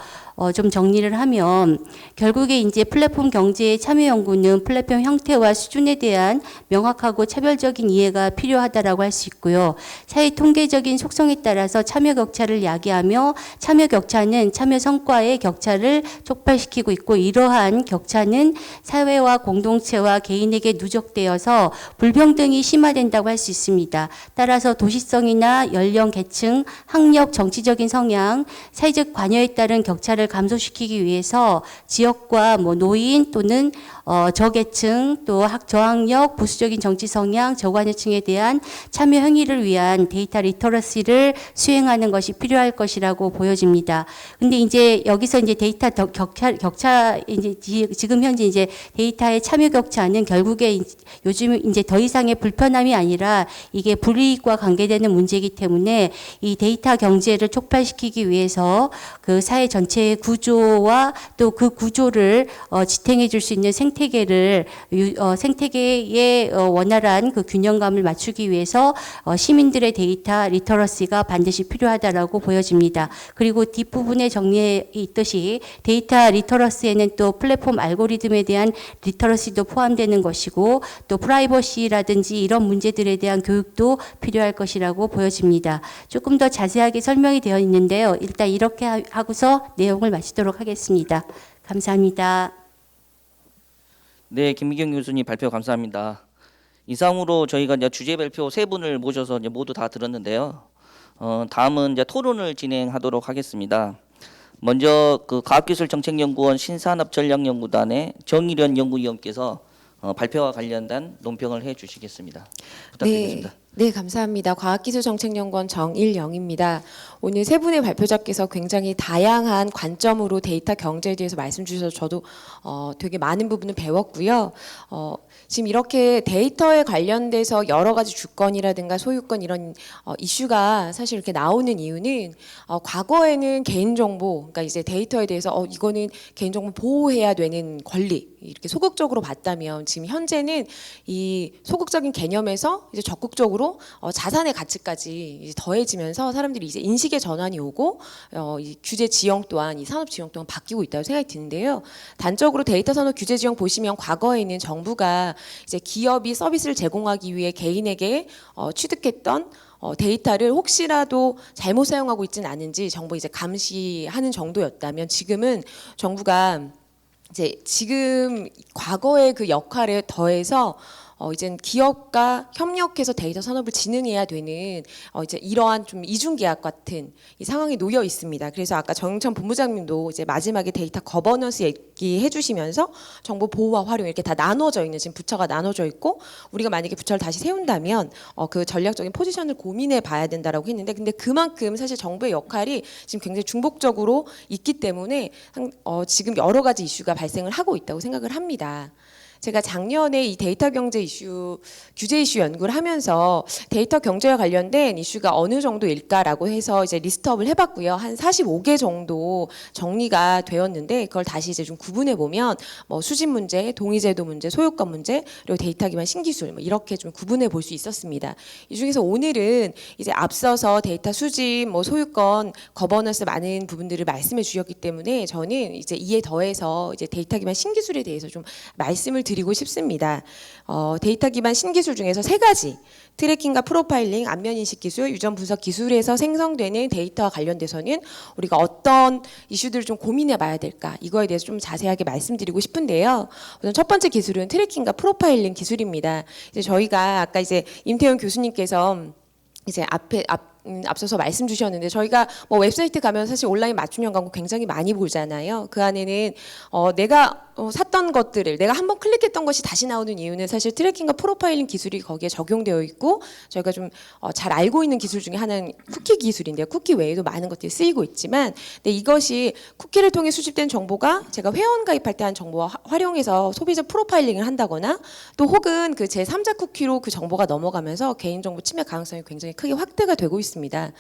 Speaker 4: 좀 정리를 하면 결국에 이제 플랫폼 경제의 참여 연구는 플랫폼 형태와 수준에 대한 명확하고 차별적인 이해가 필요하다라고 할 수 있고요. 사회 통계적인 속성에 따라서 참여 격차를 야기하며 참여 격차는 참여 성과의 격차를 촉발시키고 있고 이러한 격차는 사회와 공동체와 개인에게 누적되어서 불평등이 심화된다고 할 수 있습니다. 따라서 도시성이나 연령, 계층, 학력, 정치적인 성향, 사회적 관여에 따른 격차를 감소시키기 위해서 지역과 노인 또는 저계층 또 저학력, 보수적인 정치 성향, 저관여층에 대한 참여 행위를 위한 데이터 리터러시를 수행하는 것이 필요할 것이라고 보여집니다. 근데 이제 여기서 이제 데이터 격차 이제 지금 현재 이제 데이터의 참여 격차는 결국에 요즘 이제 더 이상의 불편함이 아니라 이게 불이익과 관계되는 문제이기 때문에 이 데이터 경제를 촉발시키기 위해서 그 사회 전체의 구조와 또 그 구조를 지탱해 줄 수 있는 생태계를 생태계의 원활한 그 균형감을 맞추기 위해서 시민들의 데이터 리터러시가 반드시 필요하다라고 보여집니다. 그리고 뒷부분에 정리해 있듯이 데이터 리터러시에는 또 플랫폼 알고리즘에 대한 리터러시도 포함되는 것이고 또 프라이버시라든지 이런 문제들에 대한 교육도 필요할 것이라고 보여집니다. 조금 더 자세하게 설명이 되어 있는데요. 일단 이렇게 하고서 내용을 마치도록 하겠습니다. 감사합니다.
Speaker 1: 네, 김미경 교수님 발표 감사합니다. 이상으로 저희가 이제 주제 발표 세 분을 모셔서 이제 모두 다 들었는데요. 다음은 이제 토론을 진행하도록 하겠습니다. 먼저 그 과학기술정책연구원 신산업전략연구단의 정일현 연구위원께서 발표와 관련된 논평을 해주시겠습니다. 부탁드리겠습니다.
Speaker 5: 네, 감사합니다. 과학기술정책연구원 정일영입니다. 오늘 세 분의 발표자께서 굉장히 다양한 관점으로 데이터 경제에 대해서 말씀 주셔서 저도 되게 많은 부분을 배웠고요. 지금 이렇게 데이터에 관련돼서 여러 가지 주권이라든가 소유권 이런 이슈가 사실 이렇게 나오는 이유는 과거에는 개인정보, 그러니까 이제 데이터에 대해서 이거는 개인정보 보호해야 되는 권리 이렇게 소극적으로 봤다면 지금 현재는 이 소극적인 개념에서 이제 적극적으로 자산의 가치까지 이제 더해지면서 사람들이 이제 인식의 전환이 오고 이 규제 지형 또한 이 산업 지형 또한 바뀌고 있다고 생각이 드는데요. 단적으로 데이터 산업 규제 지형 보시면 과거에는 정부가 이제 기업이 서비스를 제공하기 위해 개인에게 취득했던 데이터를 혹시라도 잘못 사용하고 있지는 않은지 정부 이제 감시하는 정도였다면 지금은 정부가 이제 지금 과거의 그 역할에 더해서 이젠 기업과 협력해서 데이터 산업을 진흥해야 되는 이제 이러한 좀 이중계약 같은 이 상황에 놓여 있습니다. 그래서 아까 정영천 본부장님도 이제 마지막에 데이터 거버넌스 얘기해 주시면서 정보 보호와 활용 이렇게 다 나눠져 있는 지금 부처가 나눠져 있고 우리가 만약에 부처를 다시 세운다면 그 전략적인 포지션을 고민해 봐야 된다라고 했는데 근데 그만큼 사실 정부의 역할이 지금 굉장히 중복적으로 있기 때문에 지금 여러 가지 이슈가 발생을 하고 있다고 생각을 합니다. 제가 작년에 이 데이터 경제 이슈, 규제 이슈 연구를 하면서 데이터 경제와 관련된 이슈가 어느 정도일까라고 해서 이제 리스트업을 해봤고요. 한 45개 정도 정리가 되었는데 그걸 다시 이제 좀 구분해 보면 뭐 수집 문제, 동의제도 문제, 소유권 문제, 그리고 데이터 기반 신기술 뭐 이렇게 좀 구분해 볼 수 있었습니다. 이 중에서 오늘은 이제 앞서서 데이터 수집, 뭐 소유권, 거버넌스 많은 부분들을 말씀해 주셨기 때문에 저는 이제 이에 더해서 이제 데이터 기반 신기술에 대해서 좀 말씀을 드리고 싶습니다. 데이터 기반 신기술 중에서 세 가지 트래킹과 프로파일링, 안면인식 기술, 유전 분석 기술에서 생성되는 데이터와 관련돼서는 우리가 어떤 이슈들을 좀 고민해 봐야 될까 이거에 대해서 좀 자세하게 말씀드리고 싶은데요. 우선 첫 번째 기술은 트래킹과 프로파일링 기술입니다. 이제 저희가 아까 이제 임태훈 교수님께서 이제 앞서서 말씀 주셨는데 저희가 뭐 웹사이트 가면 사실 온라인 맞춤형 광고 굉장히 많이 보잖아요. 그 안에는 내가 샀던 것들을 내가 한번 클릭했던 것이 다시 나오는 이유는 사실 트래킹과 프로파일링 기술이 거기에 적용되어 있고 저희가 좀 잘 알고 있는 기술 중에 하나는 쿠키 기술인데요. 쿠키 외에도 많은 것들이 쓰이고 있지만 근데 이것이 쿠키를 통해 수집된 정보가 제가 회원 가입할 때 한 정보와 활용해서 소비자 프로파일링을 한다거나 또 혹은 그 제3자 쿠키로 그 정보가 넘어가면서 개인정보 침해 가능성이 굉장히 크게 확대가 되고 있습니다.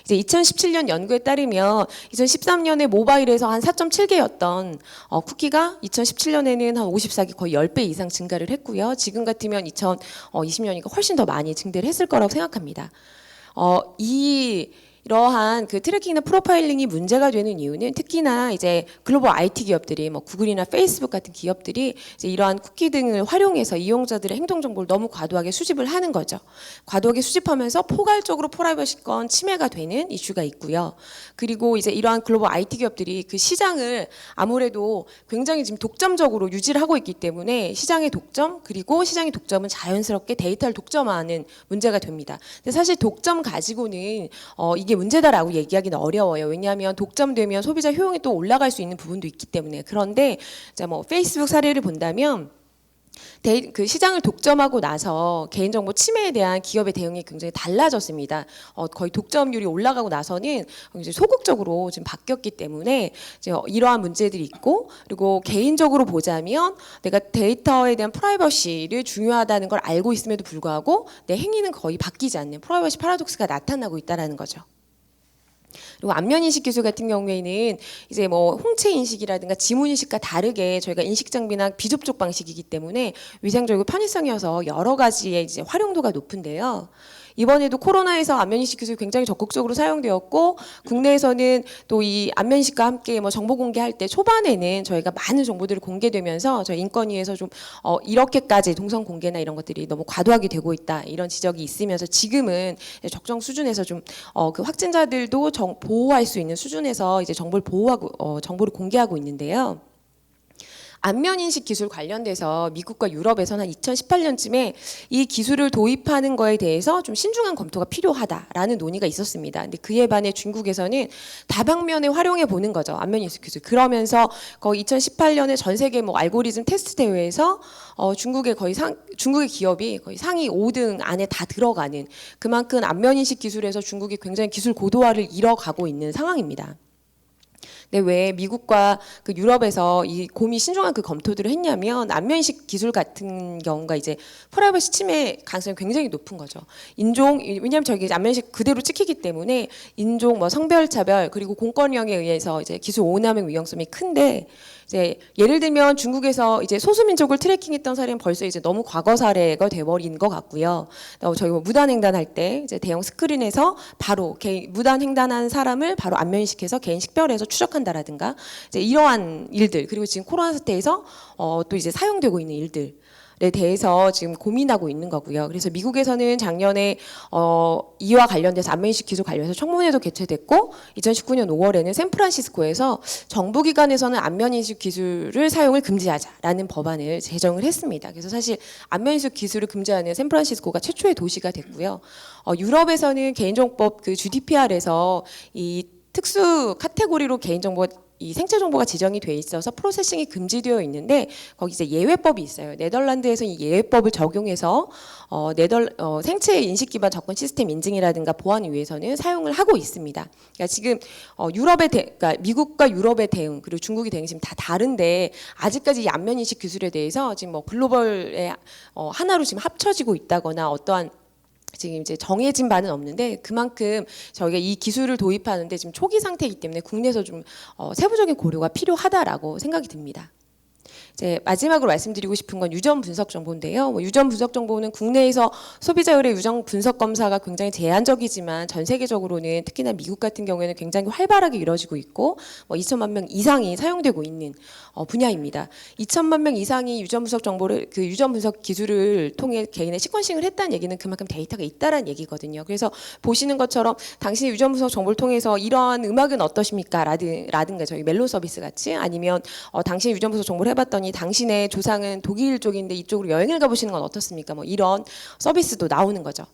Speaker 5: 이제 2017년 연구에 따르면 2013년에 모바일에서 한 4.7개였던 쿠키가 2017년에는 한 54개 거의 10배 이상 증가를 했고요. 지금 같으면 2020년이니까 훨씬 더 많이 증대를 했을 거라고 생각합니다. 이러한 그 트래킹이나 프로파일링이 문제가 되는 이유는 특히나 이제 글로벌 IT 기업들이 뭐 구글이나 페이스북 같은 기업들이 이제 이러한 쿠키 등을 활용해서 이용자들의 행동 정보를 너무 과도하게 수집을 하는 거죠. 과도하게 수집하면서 포괄적으로 프라이버시권 침해가 되는 이슈가 있고요. 그리고 이제 이러한 글로벌 IT 기업들이 그 시장을 아무래도 굉장히 지금 독점적으로 유지를 하고 있기 때문에 시장의 독점 그리고 시장의 독점은 자연스럽게 데이터를 독점하는 문제가 됩니다. 근데 사실 독점 가지고는 이게 이게 문제다라고 얘기하기는 어려워요. 왜냐하면 독점되면 소비자 효용이 또 올라갈 수 있는 부분도 있기 때문에. 그런데 자, 뭐 페이스북 사례를 본다면 그 시장을 독점하고 나서 개인정보 침해에 대한 기업의 대응이 굉장히 달라졌습니다. 거의 독점률이 올라가고 나서는 이제 소극적으로 지금 바뀌었기 때문에 이제 이러한 문제들이 있고, 그리고 개인적으로 보자면 내가 데이터에 대한 프라이버시를 중요하다는 걸 알고 있음에도 불구하고 내 행위는 거의 바뀌지 않는 프라이버시 파라독스가 나타나고 있다라는 거죠. 그리고 안면 인식 기술 같은 경우에는 이제 뭐 홍채 인식이라든가 지문 인식과 다르게 저희가 인식 장비나 비접촉 방식이기 때문에 위생적이고 편의성이어서 여러 가지의 이제 활용도가 높은데요. 이번에도 코로나에서 안면인식 기술이 굉장히 적극적으로 사용되었고, 국내에서는 또 이 안면인식과 함께 뭐 정보 공개할 때 초반에는 저희가 많은 정보들이 공개되면서 저희 인권위에서 좀 이렇게까지 동선 공개나 이런 것들이 너무 과도하게 되고 있다, 이런 지적이 있으면서 지금은 적정 수준에서 좀 그 확진자들도 보호할 수 있는 수준에서 이제 정보를 보호하고 정보를 공개하고 있는데요. 안면인식 기술 관련돼서 미국과 유럽에서는 한 2018년쯤에 이 기술을 도입하는 거에 대해서 좀 신중한 검토가 필요하다라는 논의가 있었습니다. 근데 그에 반해 중국에서는 다방면에 활용해 보는 거죠, 안면인식 기술. 그러면서 거의 2018년에 전 세계 뭐 알고리즘 테스트 대회에서 중국의 기업이 거의 상위 5등 안에 다 들어가는, 그만큼 안면인식 기술에서 중국이 굉장히 기술 고도화를 이뤄가고 있는 상황입니다. 근데 왜 미국과 그 유럽에서 이 고미 신중한 그 검토들을 했냐면, 안면인식 기술 같은 경우가 이제 프라이버시 침해 가능성이 굉장히 높은 거죠. 왜냐하면 저기 안면인식 그대로 찍히기 때문에 인종, 뭐 성별 차별, 그리고 공권력에 의해서 이제 기술 오남용 위험성이 큰데, 이제 예를 들면 중국에서 이제 소수민족을 트래킹했던 사례는 벌써 이제 너무 과거 사례가 돼버린 것 같고요. 저희 뭐 무단횡단할 때 이제 대형 스크린에서 바로 무단횡단한 사람을 바로 안면인식해서 개인 식별해서 추적한다라든가, 이제 이러한 일들, 그리고 지금 코로나 사태에서 또 이제 사용되고 있는 일들 에 대해서 지금 고민하고 있는 거고요. 그래서 미국에서는 작년에 이와 관련돼서 안면인식 기술 관련해서 청문회도 개최됐고, 2019년 5월에는 샌프란시스코에서 정부기관에서는 안면인식 기술을 사용을 금지하자라는 법안을 제정을 했습니다. 그래서 사실 안면인식 기술을 금지하는 샌프란시스코가 최초의 도시가 됐고요. 유럽에서는 개인정보법 그 GDPR에서 이 특수 카테고리로 개인정보 이 생체 정보가 지정이 돼 있어서 프로세싱이 금지되어 있는데, 거기 이제 예외법이 있어요. 네덜란드에서 이 예외법을 적용해서 생체 인식 기반 접근 시스템 인증이라든가 보안을 위해서는 사용을 하고 있습니다. 그러니까 지금 그러니까 미국과 유럽의 대응, 그리고 중국의 대응이 지금 다 다른데, 아직까지 이 안면 인식 기술에 대해서 지금 뭐 글로벌의 하나로 지금 합쳐지고 있다거나 어떠한 지금 이제 정해진 바는 없는데, 그만큼 저희가 이 기술을 도입하는데 지금 초기 상태이기 때문에 국내에서 좀 세부적인 고려가 필요하다라고 생각이 듭니다. 이제 마지막으로 말씀드리고 싶은 건 유전 분석 정보인데요. 유전 분석 정보는 국내에서 소비자 의뢰 유전 분석 검사가 굉장히 제한적이지만 전 세계적으로는 특히나 미국 같은 경우에는 굉장히 활발하게 이루어지고 있고 2천만 명 이상이 사용되고 있는 분야입니다. 2천만 명 이상이 유전 분석 정보를 그 유전 분석 기술을 통해 개인의 시퀀싱을 했다는 얘기는 그만큼 데이터가 있다라는 얘기거든요. 그래서 보시는 것처럼 당신의 유전 분석 정보를 통해서 이러한 음악은 어떠십니까? 라든가 저희 멜론 서비스 같이, 아니면 당신의 유전 분석 정보를 해봤더니 당신의 조상은 독일 쪽인데 이쪽으로 여행을 가보시는 건 어떻습니까? 뭐 이런 서비스도 나오는 거죠.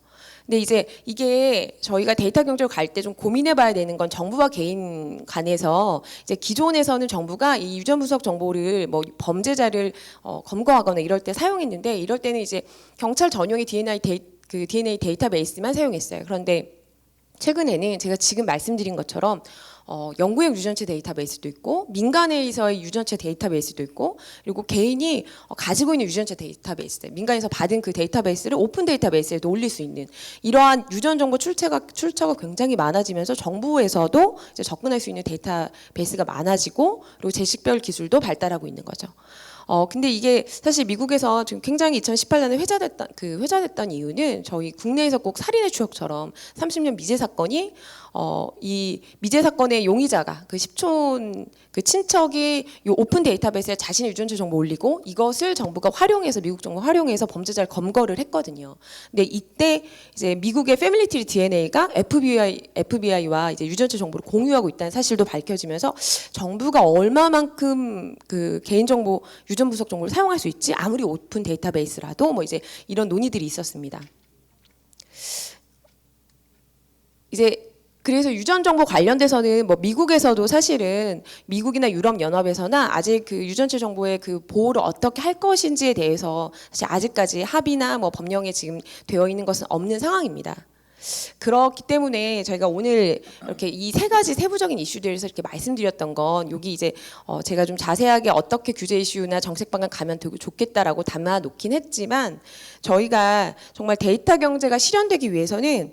Speaker 5: 근데 이제 이게 저희가 데이터 경제로 갈 때 좀 고민해봐야 되는 건, 정부와 개인 간에서 이제 기존에서는 정부가 이 유전 분석 정보를 뭐 범죄자를 검거하거나 이럴 때 사용했는데, 이럴 때는 이제 경찰 전용의 DNA 데이터베이스만 사용했어요. 그런데 최근에는 제가 지금 말씀드린 것처럼 연구용 유전체 데이터베이스도 있고, 민간에서의 유전체 데이터베이스도 있고, 그리고 개인이 가지고 있는 유전체 데이터베이스, 민간에서 받은 그 데이터베이스를 오픈 데이터베이스에도 올릴 수 있는 이러한 유전 정보 출처가 굉장히 많아지면서 정부에서도 이제 접근할 수 있는 데이터베이스가 많아지고, 그리고 재식별 기술도 발달하고 있는 거죠. 근데 이게 사실 미국에서 지금 굉장히 2018년에 회자됐던 이유는, 저희 국내에서 꼭 살인의 추억처럼 30년 미제 사건이 이 미제 사건의 용의자가 그 십촌 그 친척이 이 오픈 데이터베이스에 자신의 유전체 정보 올리고, 이것을 정부가 활용해서 미국 정부 활용해서 범죄자를 검거를 했거든요. 근데 이때 이제 미국의 패밀리트리 DNA가 FBI와 이제 유전체 정보를 공유하고 있다는 사실도 밝혀지면서, 정부가 얼마만큼 그 개인정보 유전 분석 정보를 사용할 수 있지, 아무리 오픈 데이터베이스라도 뭐 이제 이런 논의들이 있었습니다. 이제 그래서 유전 정보 관련돼서는 뭐 미국에서도 사실은 미국이나 유럽 연합에서나 아직 그 유전체 정보의 그 보호를 어떻게 할 것인지에 대해서 사실 아직까지 합의나 뭐 법령에 지금 되어 있는 것은 없는 상황입니다. 그렇기 때문에 저희가 오늘 이렇게 이 세 가지 세부적인 이슈들에서 이렇게 말씀드렸던 건 여기 이제 제가 좀 자세하게 어떻게 규제 이슈나 정책 방안 가면 되고 좋겠다라고 담아 놓긴 했지만 저희가 정말 데이터 경제가 실현되기 위해서는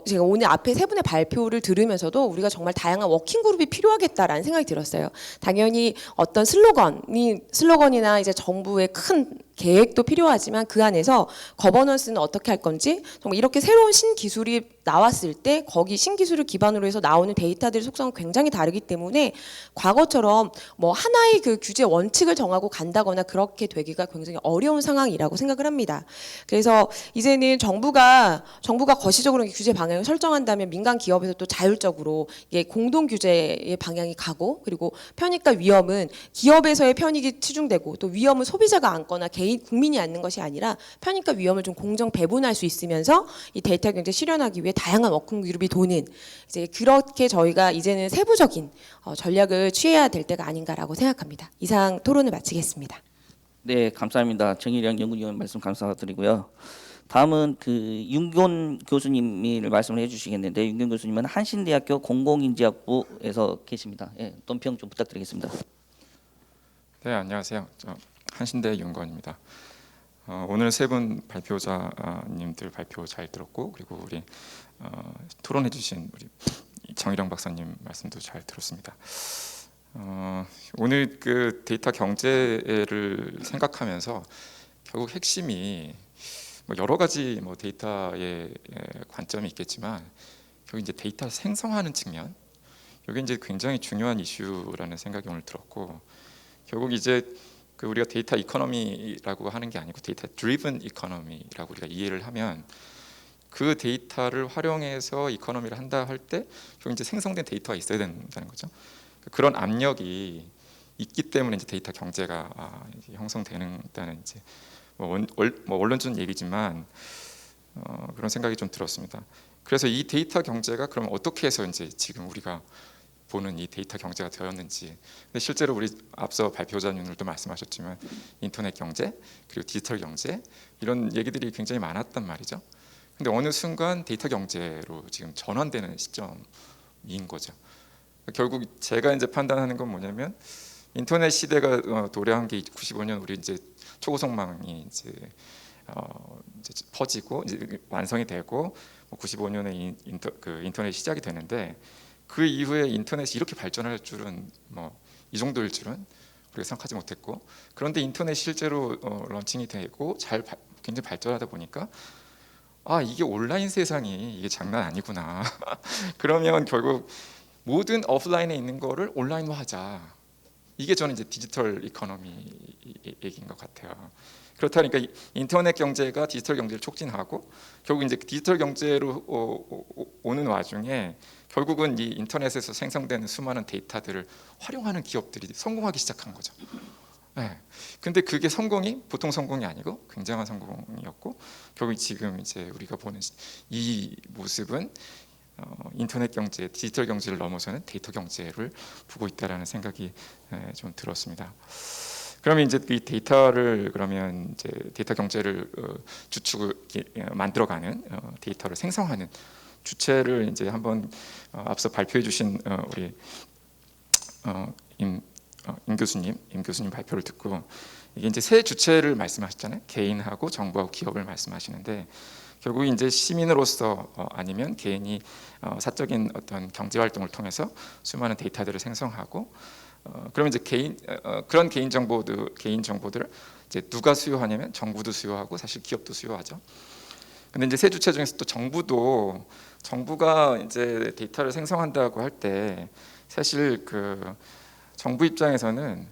Speaker 5: 제가 오늘 앞에 세 분의 발표를 들으면서도 우리가 정말 다양한 워킹 그룹이 필요하겠다라는 생각이 들었어요. 당연히 어떤 슬로건이나 이제 정부의 큰 계획도 필요하지만 그 안에서 거버넌스는 어떻게 할 건지 정말 이렇게 새로운 신기술이 나왔을 때 거기 신기술을 기반으로 해서 나오는 데이터들의 속성은 굉장히 다르기 때문에 과거처럼 뭐 하나의 그 규제 원칙을 정하고 간다거나 그렇게 되기가 굉장히 어려운 상황이라고 생각을 합니다. 그래서 이제는 정부가 거시적으로 규제 방향을 설정한다면 민간 기업에서 또 자율적으로 이게 공동 규제의 방향이 가고 그리고 편익과 위험은 기업에서의 편익이 치중되고 또 위험은 소비자가 안거나 국민이 안는 것이 아니라 편익과 위험을 좀 공정 배분할 수 있으면서 이 데이터 경제 실현하기 위해 다양한 워킹 그룹이 도는 이제 그렇게 저희가 이제는 세부적인 전략을 취해야 될 때가 아닌가라고 생각합니다. 이상 토론을 마치겠습니다.
Speaker 1: 네, 감사합니다. 정일영 연구위원 말씀 감사드리고요. 다음은 그 윤균 교수님이 말씀을 해주시겠는데 윤균 교수님은 한신대학교 공공인지학부에서 계십니다. 예, 논평 좀 부탁드리겠습니다.
Speaker 6: 네, 안녕하세요. 저 한신대 윤건입니다. 오늘 세 분 발표자님들 발표 잘 들었고 그리고 우리 토론해주신 우리 정일영 박사님 말씀도 잘 들었습니다. 오늘 그 데이터 경제를 생각하면서 결국 핵심이 뭐 여러 가지 뭐 데이터의 관점이 있겠지만 결국 이제 데이터 생성하는 측면 이게 이제 굉장히 중요한 이슈라는 생각이 오늘 들었고 결국 이제 그 우리가 데이터 이코노미라고 하는 게 아니고 데이터 드리븐 이코노미라고 우리가 이해를 하면 그 데이터를 활용해서 이코노미를 한다 할 때 결국 이제 생성된 데이터가 있어야 된다는 거죠. 그런 압력이 있기 때문에 이제 데이터 경제가 이제 형성되는다는 이제 뭐 원론적인 얘기지만 그런 생각이 좀 들었습니다. 그래서 이 데이터 경제가 그럼 어떻게 해서 이제 지금 우리가 보는 이 데이터 경제가 되었는지. 근데 실제로 우리 앞서 발표자님들도 말씀하셨지만 인터넷 경제 그리고 디지털 경제 이런 얘기들이 굉장히 많았단 말이죠. 근데 어느 순간 데이터 경제로 지금 전환되는 시점인 거죠. 결국 제가 이제 판단하는 건 뭐냐면 인터넷 시대가 도래한 게 95년 우리 이제 초고속망이 이제 퍼지고 이제 완성이 되고 95년에 인터넷 시작이 되는데 그 이후에 인터넷이 이렇게 발전할 줄은 뭐 이 정도일 줄은 우리가 생각하지 못했고 그런데 인터넷이 실제로 런칭이 되고 굉장히 발전하다 보니까 이게 온라인 세상이 이게 장난 아니구나. 그러면 결국 모든 오프라인에 있는 거를 온라인화하자. 이게 저는 이제 디지털 이코노미 얘기인 것 같아요. 그렇다니까 인터넷 경제가 디지털 경제를 촉진하고 결국 이제 디지털 경제로 오는 와중에 결국은 이 인터넷에서 생성되는 수많은 데이터들을 활용하는 기업들이 성공하기 시작한 거죠. 네. 근데 그게 성공이 보통 성공이 아니고 굉장한 성공이었고 결국 지금 이제 우리가 보는 이 모습은 인터넷 경제, 디지털 경제를 넘어서는 데이터 경제를 보고 있다라는 생각이 좀 들었습니다. 그러면 이제 이 데이터를 그러면 이제 데이터 경제를 주축을 만들어가는 데이터를 생성하는 주체를 이제 한번 앞서 발표해주신 우리 임 교수님 발표를 듣고 이게 이제 세 주체를 말씀하셨잖아요. 개인하고 정부하고 기업을 말씀하시는데 결국 이제 시민으로서 아니면 개인이 사적인 어떤 경제 활동을 통해서 수많은 데이터들을 생성하고 그러면 이제 그런 개인 정보들을 이제 누가 수요하냐면 정부도 수요하고 사실 기업도 수요하죠. 근데 이제 세 주체 중에서 또 정부가 이제 데이터를 생성한다고 할 때 사실 그 정부 입장에서는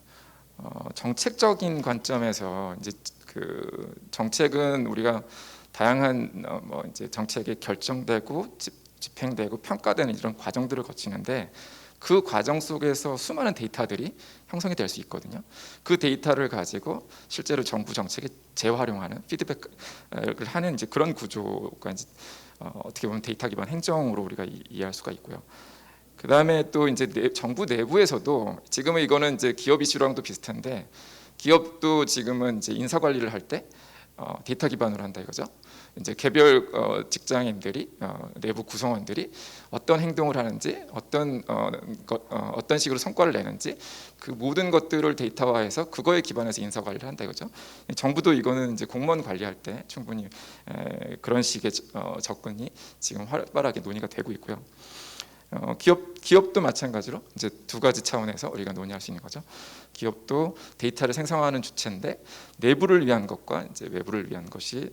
Speaker 6: 정책적인 관점에서 이제 그 정책은 우리가 다양한 뭐 이제 정책이 결정되고 집행되고 평가되는 이런 과정들을 거치는데 그 과정 속에서 수많은 데이터들이 형성이 될 수 있거든요. 그 데이터를 가지고 실제로 정부 정책에 재활용하는 피드백을 하는 이제 그런 구조가 이제 어떻게 보면 데이터 기반 행정으로 우리가 이해할 수가 있고요. 그 다음에 또 이제 정부 내부에서도 지금은 이거는 이제 기업 이슈랑도 비슷한데 기업도 지금은 이제 인사 관리를 할 때 데이터 기반으로 한다 이거죠. 이제 개별 직장인들이 내부 구성원들이 어떤 행동을 하는지 어떤 식으로 성과를 내는지 그 모든 것들을 데이터화해서 그거에 기반해서 인사 관리를 한다 이거죠. 정부도 이거는 이제 공무원 관리할 때 충분히 그런 식의 접근이 지금 활발하게 논의가 되고 있고요. 기업도 마찬가지로 이제 두 가지 차원에서 우리가 논의할 수 있는 거죠. 기업도 데이터를 생성하는 주체인데 내부를 위한 것과 이제 외부를 위한 것이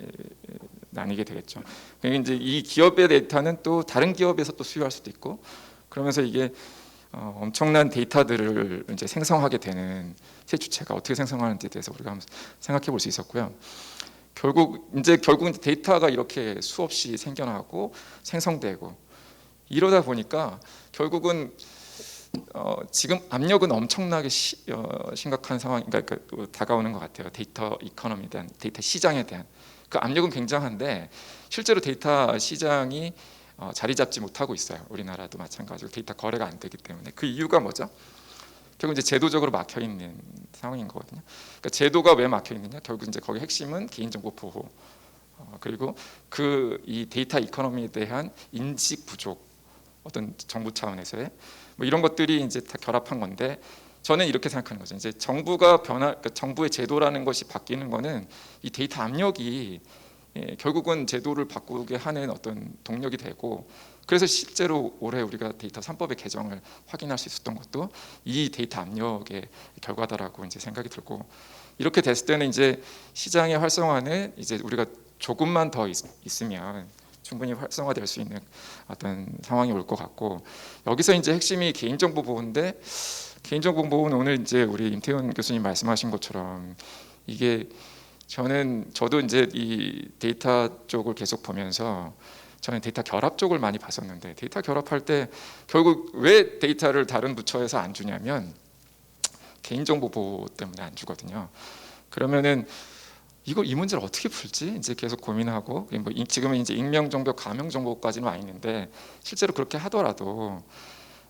Speaker 6: 나뉘게 되겠죠. 그러니까 이제 이 기업의 데이터는 또 다른 기업에서 또 수요할 수도 있고 그러면서 이게 엄청난 데이터들을 이제 생성하게 되는 새 주체가 어떻게 생성하는지에 대해서 우리가 한번 생각해 볼 수 있었고요. 결국 데이터가 이렇게 수없이 생겨나고 생성되고 이러다 보니까 결국은 지금 압력은 엄청나게 심각한 상황, 그러니까 다가오는 것 같아요. 데이터 이코노미에 대한, 데이터 시장에 대한 그 압력은 굉장한데 실제로 데이터 시장이 자리 잡지 못하고 있어요. 우리나라도 마찬가지로 데이터 거래가 안 되기 때문에 그 이유가 뭐죠? 결국 이제 제도적으로 막혀 있는 상황인 거거든요. 그러니까 제도가 왜 막혀 있느냐? 결국 이제 거기 핵심은 개인정보 보호 그리고 이 데이터 이코노미에 대한 인식 부족. 어떤 정부 차원에서의 뭐 이런 것들이 이제 다 결합한 건데 저는 이렇게 생각하는 거죠. 이제 그러니까 정부의 제도라는 것이 바뀌는 거는 이 데이터 압력이 결국은 제도를 바꾸게 하는 어떤 동력이 되고 그래서 실제로 올해 우리가 데이터 3법의 개정을 확인할 수 있었던 것도 이 데이터 압력의 결과다라고 이제 생각이 들고 이렇게 됐을 때는 이제 시장의 활성화는 이제 우리가 조금만 더 있으면 충분히 활성화될 수 있는 어떤 상황이 올 것 같고 여기서 이제 핵심이 개인정보 보호인데 개인정보 보호는 오늘 이제 우리 임태훈 교수님 말씀하신 것처럼 이게 저도 이제 이 데이터 쪽을 계속 보면서 저는 데이터 결합 쪽을 많이 봤었는데 데이터 결합할 때 결국 왜 데이터를 다른 부처에서 안 주냐면 개인정보 보호 때문에 안 주거든요. 그러면은 이 문제를 어떻게 풀지? 이제 계속 고민하고 뭐 지금은 이제 익명 정보, 가명 정보까지는 와 있는데 실제로 그렇게 하더라도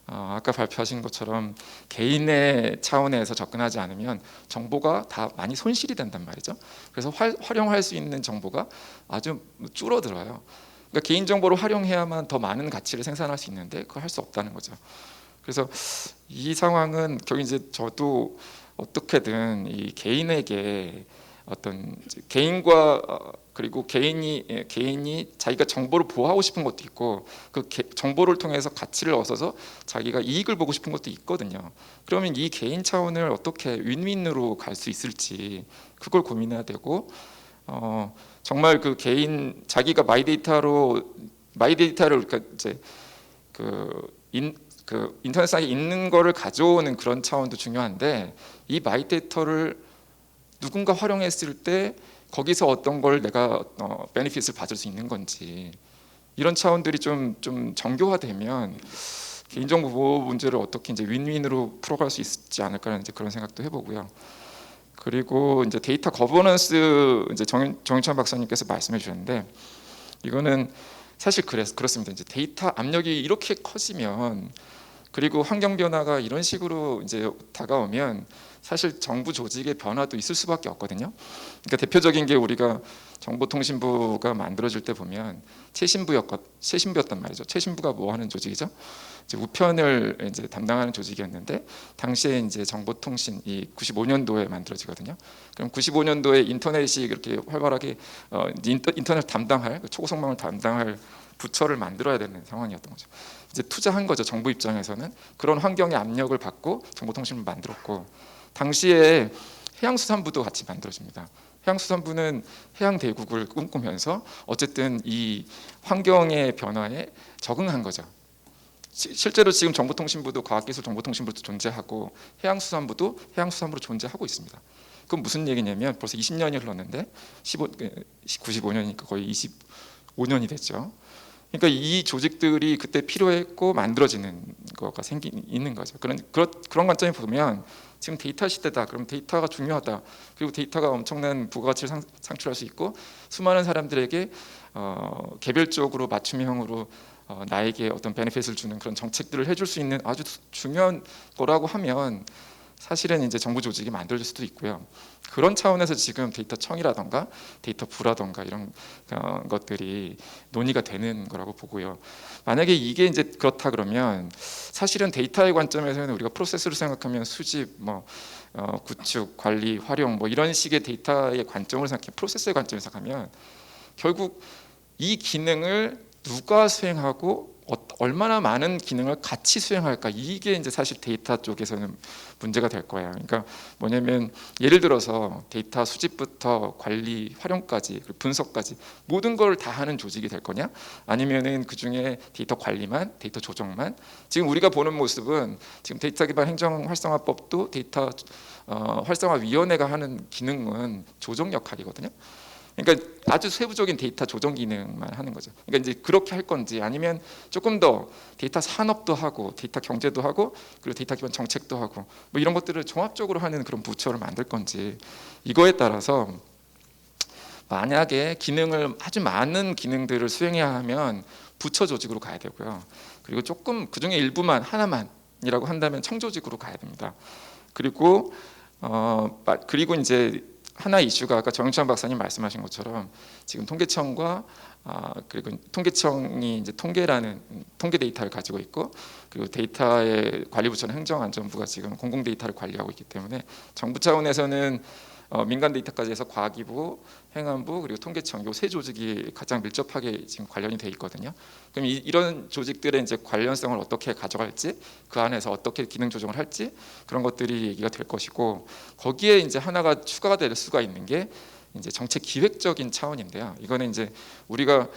Speaker 6: 아까 발표하신 것처럼 개인의 차원에서 접근하지 않으면 정보가 다 많이 손실이 된단 말이죠. 그래서 활용할 수 있는 정보가 아주 줄어들어요. 그러니까 개인 정보를 활용해야만 더 많은 가치를 생산할 수 있는데 그걸 할 수 없다는 거죠. 그래서 이 상황은 결국 이제 저도 어떻게든 이 개인에게 어떤 개인과 그리고 개인이 자기가 정보를 보호하고 싶은 것도 있고 그 정보를 통해서 가치를 얻어서 자기가 이익을 보고 싶은 것도 있거든요. 그러면 이 개인 차원을 어떻게 윈윈으로 갈 수 있을지 그걸 고민해야 되고 정말 그 개인 자기가 마이데이터를 그러니까 이제 인터넷상에 있는 거를 가져오는 그런 차원도 중요한데 이 마이데이터를 누군가 활용했을 때 거기서 어떤 걸 내가 베네핏을 받을 수 있는 건지 이런 차원들이 좀 정교화되면 개인정보 보호 문제를 어떻게 이제 윈윈으로 풀어갈 수 있지 않을까라는 이제 그런 생각도 해보고요. 그리고 이제 데이터 거버넌스 이제 정윤찬 박사님께서 말씀해 주셨는데 이거는 사실 그렇습니다. 이제 데이터 압력이 이렇게 커지면 그리고 환경 변화가 이런 식으로 이제 다가오면 사실 정부 조직의 변화도 있을 수밖에 없거든요. 그러니까 대표적인 게 우리가 정보통신부가 만들어질 때 보면 최신부였단 말이죠. 최신부가 뭐 하는 조직이죠? 이제 우편을 이제 담당하는 조직이었는데 당시에 이제 정보통신 이 95년도에 만들어지거든요. 그럼 95년도에 인터넷이 그렇게 활발하게 인터넷 담당할 초고속망을 담당할 부처를 만들어야 되는 상황이었던 거죠. 이제 투자한 거죠. 정부 입장에서는 그런 환경의 압력을 받고 정보통신부를 만들었고 당시에 해양수산부도 같이 만들어집니다. 해양수산부는 해양대국을 꿈꾸면서 어쨌든 이 환경의 변화에 적응한 거죠. 실제로 지금 정보통신부도 과학기술정보통신부도 존재하고 해양수산부도 해양수산부로 존재하고 있습니다. 그건 무슨 얘기냐면 벌써 20년이 흘렀는데 95년이니까 거의 25년이 됐죠. 그러니까 이 조직들이 그때 필요했고 만들어지는 거가 있는 거죠. 그런 관점에 보면 지금 데이터 시대다. 그럼 데이터가 중요하다. 그리고 데이터가 엄청난 부가가치를 창출할 수 있고 수많은 사람들에게 개별적으로 맞춤형으로 나에게 어떤 베네핏을 주는 그런 정책들을 해줄 수 있는 아주 중요한 거라고 하면 사실은 이제 정부 조직이 만들어질 수도 있고요. 그런 차원에서 지금 데이터청이라던가 데이터부라던가 이런 것들이 논의가 되는 거라고 보고요. 만약에 이게 이제 그렇다 그러면 사실은 데이터의 관점에서는 우리가 프로세스를 생각하면 수집, 구축, 관리, 활용 이런 식의 데이터의 관점을 생각해 프로세스의 관점에서 생각하면 결국 이 기능을 누가 수행하고 얼마나 많은 기능을 같이 수행할까 이게 이제 사실 데이터 쪽에서는 문제가 될 거예요. 그러니까 뭐냐면 예를 들어서 데이터 수집부터 관리, 활용까지 그리고 분석까지 모든 걸 다 하는 조직이 될 거냐? 아니면은 그 중에 데이터 관리만, 데이터 조정만? 지금 우리가 보는 모습은 지금 데이터 기반 행정 활성화법도 데이터 활성화 위원회가 하는 기능은 조정 역할이거든요. 그러니까 아주 세부적인 데이터 조정 기능만 하는 거죠. 그러니까 이제 그렇게 할 건지 아니면 조금 더 데이터 산업도 하고 데이터 경제도 하고 그리고 데이터 기반 정책도 하고 이런 것들을 종합적으로 하는 그런 부처를 만들 건지 이거에 따라서 만약에 기능을 아주 많은 기능들을 수행해야 하면 부처 조직으로 가야 되고요. 그리고 조금 그 중에 일부만 하나만이라고 한다면 청조직으로 가야 됩니다. 그리고 이제 하나 이슈가 아까 정윤찬 박사님 말씀하신 것처럼 지금 통계청과 그리고 통계청이 이제 통계라는 통계 데이터를 가지고 있고 그리고 데이터의 관리부처는 행정안전부가 지금 공공 데이터를 관리하고 있기 때문에 정부 차원에서는 민간 데이터까지 해서 과기부, 행안부 그리고 통계청 요 세 조직이 가장 밀접하게 지금 관련이 돼 있거든요. 그럼 이런 조직들의 이제 관련성을 어떻게 가져갈지 그 안에서 어떻게 기능 조정을 할지 그런 것들이 얘기가 될 것이고 거기에 이제 하나가 추가가 될 수가 있는 게 이제 정책 기획적인 차원인데요. 이거는 이제 우리가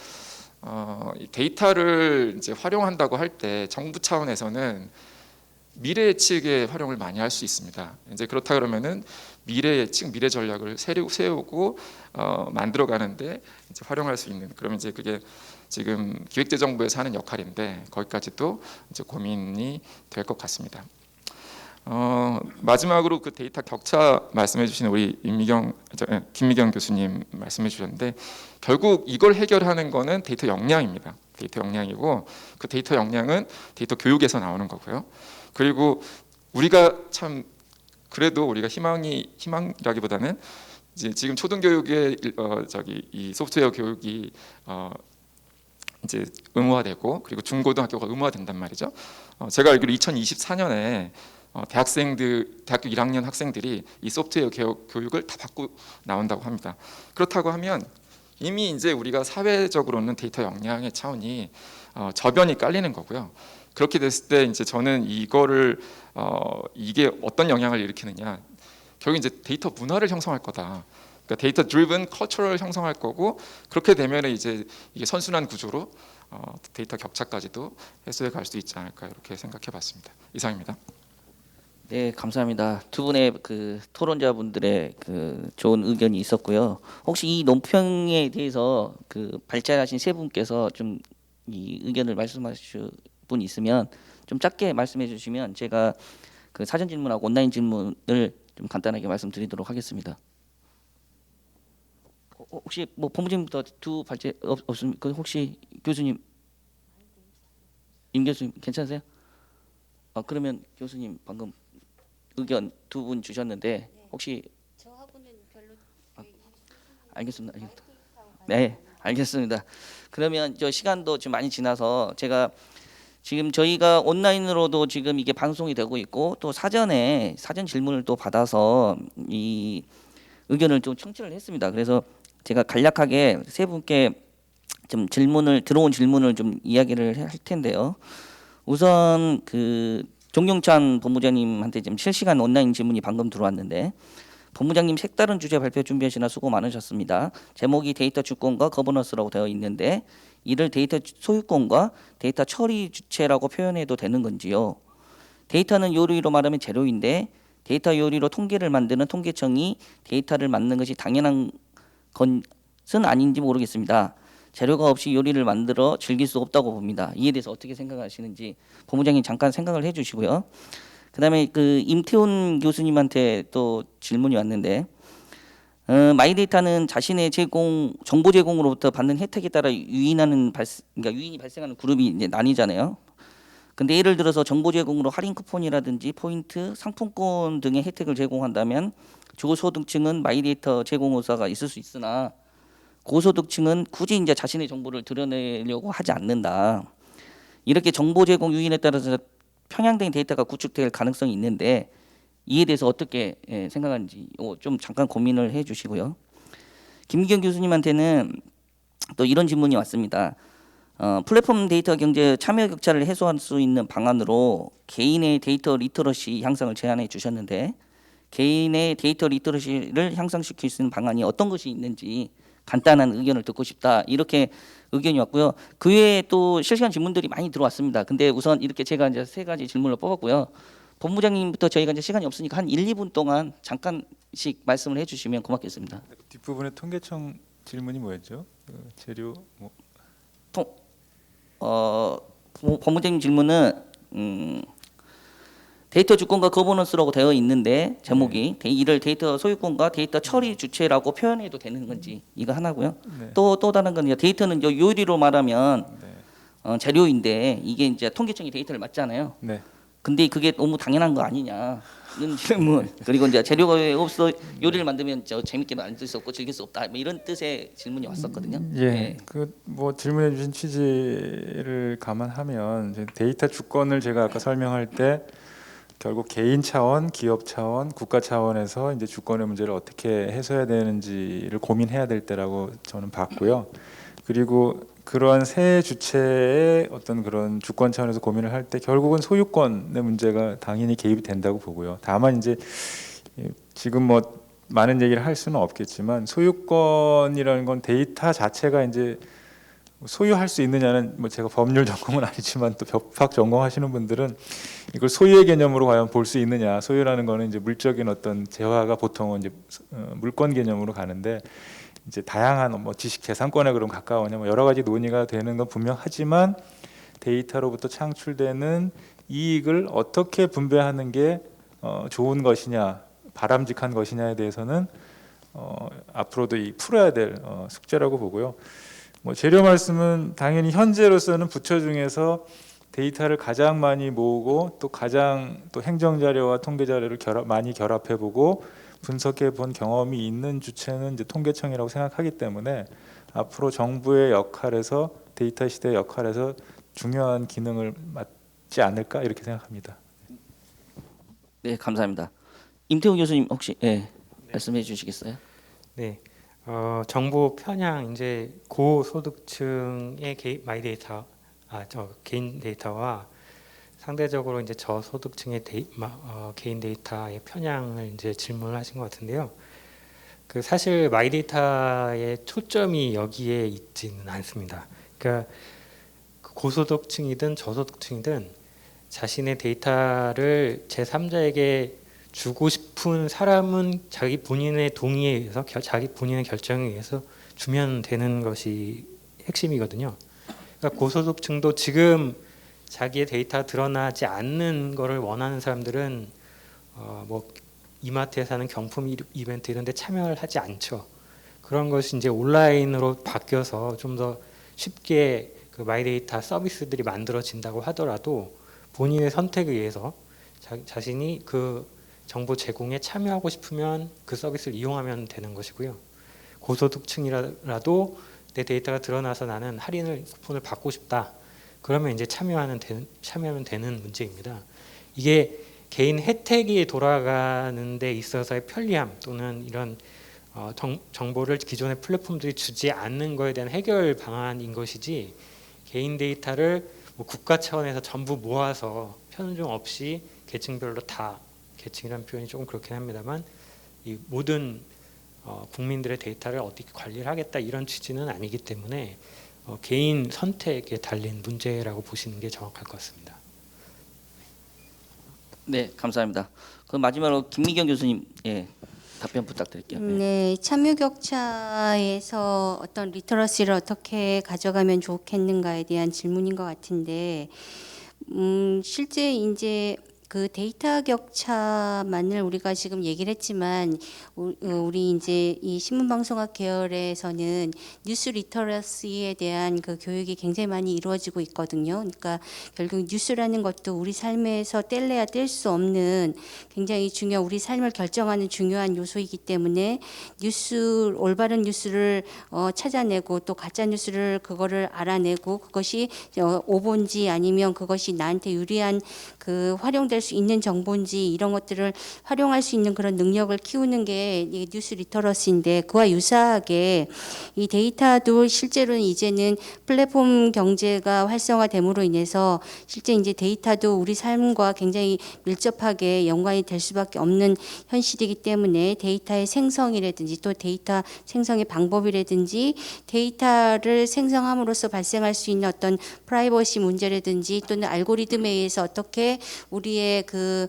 Speaker 6: 데이터를 이제 활용한다고 할 때 정부 차원에서는 미래 예측의 활용을 많이 할 수 있습니다. 이제 그렇다 그러면은 미래 예측, 미래 전략을 세우고 만들어 가는데 이제 활용할 수 있는 그러면 이제 그게 지금 기획재정부에서 하는 역할인데 거기까지도 이제 고민이 될 것 같습니다. 마지막으로 그 데이터 격차 말씀해 주신 우리 김미경 교수님 말씀해 주셨는데 결국 이걸 해결하는 거는 데이터 역량입니다. 데이터 역량이고 그 데이터 역량은 데이터 교육에서 나오는 거고요. 그리고 우리가 참 그래도 우리가 희망이라기보다는 이제 지금 초등교육의 이 소프트웨어 교육이 이제 의무화되고 그리고 중고등학교가 의무화된단 말이죠. 제가 알기로 2024년에 대학교 1학년 학생들이 이 소프트웨어 교육을 다 받고 나온다고 합니다. 그렇다고 하면 이미 이제 우리가 사회적으로는 데이터 역량의 차원이 저변이 깔리는 거고요. 그렇게 됐을 때 이제 저는 이거를 이게 어떤 영향을 일으키느냐 결국 이제 데이터 문화를 형성할 거다. 그러니까 데이터 드리븐 컬처를 형성할 거고 그렇게 되면 이제 이게 선순환 구조로 데이터 격차까지도 해소해 갈 수 있지 않을까 이렇게 생각해봤습니다. 이상입니다.
Speaker 1: 네, 감사합니다. 두 분의 그 토론자분들의 그 좋은 의견이 있었고요. 혹시 이 논평에 대해서 그 발제하신 세 분께서 좀 이 의견을 말씀하실 분 있으면 좀 짧게 말씀해 주시면 제가 그 사전 질문하고 온라인 질문을 좀 간단하게 말씀드리도록 하겠습니다. 혹시 뭐 본부장님부터 두 발제 없습니까? 그 혹시 교수님, 임 교수님 괜찮으세요? 그러면 교수님 방금 의견 두 분 주셨는데 혹시
Speaker 4: 저하고는 별로
Speaker 1: 알겠습니다. 네, 알겠습니다. 그러면 저 시간도 지금 많이 지나서 제가 지금 저희가 온라인으로도 지금 이게 방송이 되고 있고 또 사전 질문을 또 받아서 이 의견을 좀 청취를 했습니다. 그래서 제가 간략하게 세 분께 좀 들어온 질문을 좀 이야기를 할 텐데요. 우선 그 종용찬 본부장님한테 지금 실시간 온라인 질문이 방금 들어왔는데 본부장님 색다른 주제 발표 준비하시나 수고 많으셨습니다. 제목이 데이터 주권과 거버넌스라고 되어 있는데 이를 데이터 소유권과 데이터 처리 주체라고 표현해도 되는 건지요? 데이터는 요리로 말하면 재료인데 데이터 요리로 통계를 만드는 통계청이 데이터를 만드는 것이 당연한 것은 아닌지 모르겠습니다. 재료가 없이 요리를 만들어 즐길 수 없다고 봅니다. 이에 대해서 어떻게 생각하시는지 본부장님 잠깐 생각을 해주시고요. 그다음에 그 임태훈 교수님한테 또 질문이 왔는데 마이데이터는 자신의 정보 제공으로부터 받는 혜택에 따라 그러니까 유인이 발생하는 그룹이 이제 나뉘잖아요. 근데 예를 들어서 정보 제공으로 할인 쿠폰이라든지 포인트, 상품권 등의 혜택을 제공한다면 저소득층은 마이데이터 제공사가 있을 수 있으나 고소득층은 굳이 이제 자신의 정보를 드러내려고 하지 않는다. 이렇게 정보 제공 유인에 따라서 편향된 데이터가 구축될 가능성이 있는데 이에 대해서 어떻게 생각하는지 좀 잠깐 고민을 해주시고요. 김기경 교수님한테는 또 이런 질문이 왔습니다. 플랫폼 데이터 경제 참여 격차를 해소할 수 있는 방안으로 개인의 데이터 리터러시 향상을 제안해 주셨는데 개인의 데이터 리터러시를 향상시킬 수 있는 방안이 어떤 것이 있는지 간단한 의견을 듣고 싶다. 이렇게 의견이 왔고요. 그 외에 또 실시간 질문들이 많이 들어왔습니다. 근데 우선 이렇게 제가 이제 3가지 질문을 뽑았고요. 본부장님부터 저희가 이제 시간이 없으니까 한 1-2분 동안 잠깐씩 말씀을 해주시면 고맙겠습니다.
Speaker 2: 뒷부분에 통계청 질문이 뭐였죠? 재료 뭐.
Speaker 1: 본부장님 질문은 데이터 주권과 거버넌스라고 되어 있는데 제목이 이를 데이터 소유권과 데이터 처리 주체라고 표현해도 되는 건지 이거 하나고요.
Speaker 2: 네.
Speaker 1: 또 다른 건 데이터는 요리로 말하면
Speaker 2: 네.
Speaker 1: 재료인데 이게 이제 통계청이 데이터를 맞잖아요.
Speaker 2: 네.
Speaker 1: 근데 그게 너무 당연한 거 아니냐 이런 질문. 그리고 이제 재료가 왜 없어 요리를 만들면 재밌게 만들 수 없고 즐길 수 없다. 뭐 이런 뜻의 질문이 왔었거든요.
Speaker 2: 예. 그 뭐 질문해 주신 취지를 감안하면 이제 데이터 주권을 제가 아까 설명할 때 결국 개인 차원, 기업 차원, 국가 차원에서 이제 주권의 문제를 어떻게 해소해야 되는지를 고민해야 될 때라고 저는 봤고요. 그리고 그러한 세 주체의 어떤 그런 주권 차원에서 고민을 할 때 결국은 소유권의 문제가 당연히 개입이 된다고 보고요. 다만 이제 지금 뭐 많은 얘기를 할 수는 없겠지만 소유권이라는 건 데이터 자체가 이제 소유할 수 있느냐는 뭐 제가 법률 전공은 아니지만 또 법학 전공하시는 분들은 이걸 소유의 개념으로 과연 볼 수 있느냐. 소유라는 거는 이제 물적인 어떤 재화가 보통은 이제 물권 개념으로 가는데 이제 다양한 뭐 지식 재산권에 그럼 가까우냐 뭐 여러 가지 논의가 되는 건 분명하지만 데이터로부터 창출되는 이익을 어떻게 분배하는 게 좋은 것이냐, 바람직한 것이냐에 대해서는 앞으로도 풀어야 될 숙제라고 보고요. 뭐 재료 말씀은 당연히 현재로서는 부처 중에서 데이터를 가장 많이 모으고 또 가장 또 행정 자료와 통계 자료를 많이 결합해보고 분석해 본 경험이 있는 주체는 이제 통계청이라고 생각하기 때문에 앞으로 정부의 역할에서 데이터 시대의 역할에서 중요한 기능을 맡지 않을까 이렇게 생각합니다.
Speaker 1: 네, 감사합니다. 임태훈 교수님 혹시 말씀해 주시겠어요?
Speaker 3: 네, 정보 편향 이제 고소득층의 개인 데이터와 상대적으로 이제 저소득층의 개인 데이터의 편향을 이제 질문하신 것 같은데요. 그 사실 마이데이터의 초점이 여기에 있지는 않습니다. 그러니까 고소득층이든 저소득층이든 자신의 데이터를 제3자에게 주고 싶은 사람은 자기 본인의 동의에 의해서 자기 본인의 결정에 의해서 주면 되는 것이 핵심이거든요. 그러니까 고소득층도 지금 자기의 데이터가 드러나지 않는 거를 원하는 사람들은 뭐 이마트에서 하는 경품 이벤트 이런 데 참여를 하지 않죠. 그런 것이 이제 온라인으로 바뀌어서 좀 더 쉽게 그 마이데이터 서비스들이 만들어진다고 하더라도 본인의 선택에 의해서 자신이 그 정보 제공에 참여하고 싶으면 그 서비스를 이용하면 되는 것이고요. 고소득층이라도 내 데이터가 드러나서 나는 쿠폰을 받고 싶다. 그러면 이제 참여하면 되는 문제입니다. 이게 개인 혜택이 돌아가는 데 있어서의 편리함 또는 이런 정보를 기존의 플랫폼들이 주지 않는 거에 대한 해결 방안인 것이지 개인 데이터를 뭐 국가 차원에서 전부 모아서 편중 없이 계층별로 다 계층이라는 표현이 조금 그렇긴 합니다만 이 모든 국민들의 데이터를 어떻게 관리를 하겠다 이런 취지는 아니기 때문에 개인 선택에 달린 문제라고 보시는 게 정확할 것 같습니다.
Speaker 1: 네, 감사합니다. 그럼 마지막으로 김미경 교수님, 답변 부탁드릴게요. 네.
Speaker 4: 네, 참여 격차에서 어떤 리터러시를 어떻게 가져가면 좋겠는가에 대한 질문인 것 같은데, 실제 이제 그 데이터 격차만을 우리가 지금 얘기를 했지만 우리 이제 이 신문방송학 계열에서는 뉴스 리터러시에 대한 그 교육이 굉장히 많이 이루어지고 있거든요. 그러니까 결국 뉴스라는 것도 우리 삶에서 뗄래야 뗄 수 없는 굉장히 우리 삶을 결정하는 중요한 요소이기 때문에 올바른 뉴스를 찾아내고 또 가짜 뉴스를 그거를 알아내고 그것이 오본지 아니면 그것이 나한테 유리한 그 활용될 수 있는 정보인지 이런 것들을 활용할 수 있는 그런 능력을 키우는 게 이게 뉴스 리터러시인데, 그와 유사하게 이 데이터도 실제로는 이제는 플랫폼 경제가 활성화됨으로 인해서 실제 이제 데이터도 우리 삶과 굉장히 밀접하게 연관이 될 수밖에 없는 현실이기 때문에 데이터의 생성이라든지 또 데이터 생성의 방법이라든지 데이터를 생성함으로써 발생할 수 있는 어떤 프라이버시 문제라든지 또는 알고리즘에 의해서 어떻게 우리의 그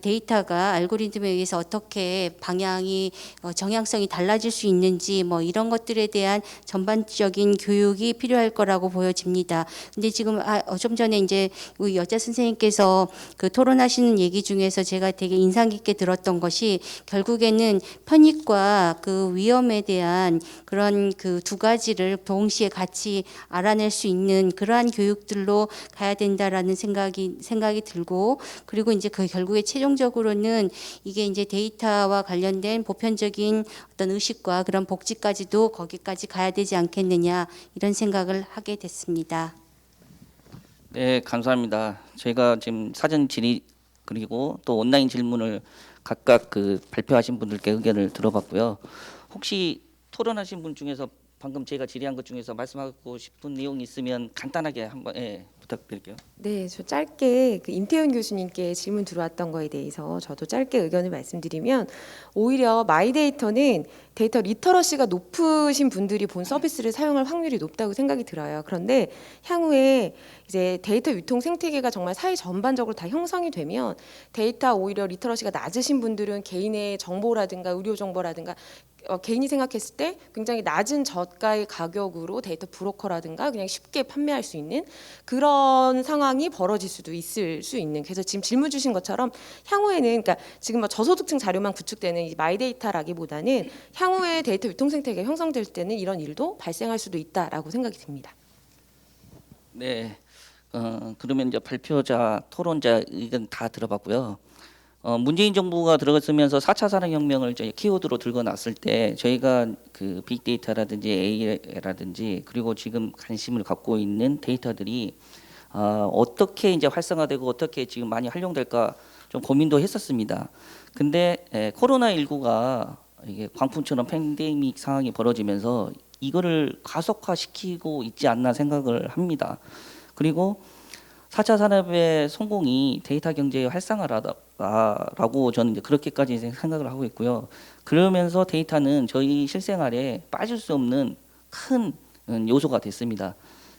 Speaker 4: 데이터가 알고리즘에 의해서 어떻게 방향이 정향성이 달라질 수 있는지 뭐 이런 것들에 대한 전반적인 교육이 필요할 거라고 보여집니다. 근데 지금 좀 전에 이제 우리 여자 선생님께서 그 토론하시는 얘기 중에서 제가 되게 인상 깊게 들었던 것이 결국에는 편익과 그 위험에 대한 그런 그 두 가지를 동시에 같이 알아낼 수 있는 그러한 교육들로 가야 된다라는 생각이 들고, 그리고 이제 그 결국에 최종적으로는 이게 이제 데이터와 관련된 보편적인 어떤 의식과 그런 복지까지도 거기까지 가야 되지 않겠느냐 이런 생각을 하게 됐습니다.
Speaker 1: 네, 감사합니다. 저희가 지금 사전 질의 그리고 또 온라인 질문을 각각 그 발표하신 분들께 의견을 들어봤고요. 혹시 토론하신 분 중에서 방금 제가 질의한 것 중에서 말씀하고 싶은 내용이 있으면 간단하게 한번 부탁드릴게요.
Speaker 5: 네, 저 짧게 그 임태훈 교수님께 질문 들어왔던 거에 대해서 저도 짧게 의견을 말씀드리면, 오히려 마이데이터는 데이터 리터러시가 높으신 분들이 본 서비스를 사용할 확률이 높다고 생각이 들어요. 그런데 향후에 이제 데이터 유통 생태계가 정말 사회 전반적으로 다 형성이 되면 데이터 오히려 리터러시가 낮으신 분들은 개인의 정보라든가 의료 정보라든가 개인이 생각했을 때 굉장히 낮은 저가의 가격으로 데이터 브로커라든가 그냥 쉽게 판매할 수 있는 그런 상황이 벌어질 수도 있을 수 있는, 그래서 지금 질문 주신 것처럼 향후에는 그러니까 지금 뭐 저소득층 자료만 구축되는 이 마이데이터라기보다는 향후에 데이터 유통 생태계가 형성될 때는 이런 일도 발생할 수도 있다라고 생각이 듭니다.
Speaker 1: 네, 그러면 이제 발표자, 토론자 의견 다 들어봤고요. 문재인 정부가 들어갔으면서 4차 산업혁명을 저희 키워드로 들고 놨을 때 저희가 그 빅데이터라든지 AI라든지 그리고 지금 관심을 갖고 있는 데이터들이 어떻게 이제 활성화되고 어떻게 지금 많이 활용될까 좀 고민도 했었습니다. 근데 코로나19가 이게 광풍처럼 팬데믹 상황이 벌어지면서 이거를 가속화시키고 있지 않나 생각을 합니다. 그리고 4차 산업의 성공이 데이터 경제의 활성화라고 저는 이제 그렇게까지 생각을 하고 있고요. 그러면서 데이터는 저희 실생활에 빠질 수 없는 큰 요소가 됐습니다.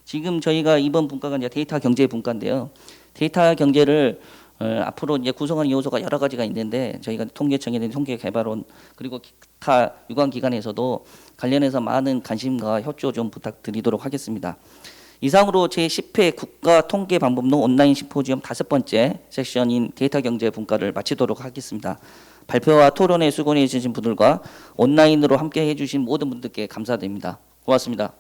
Speaker 1: 지금 저희가 이번 분과가 이제 데이터 경제 분과인데요. 데이터 경제를 앞으로 이제 구성하는 요소가 여러 가지가 있는데 저희가 통계청이나 통계개발원 그리고 기타 유관기관에서도 관련해서 많은 관심과 협조 좀 부탁드리도록 하겠습니다. 이상으로 제10회 국가통계방법론 온라인 심포지엄 5번째 세션인 데이터 경제 분과를 마치도록 하겠습니다. 발표와 토론에 수고해 주신 분들과 온라인으로 함께 해주신 모든 분들께 감사드립니다. 고맙습니다.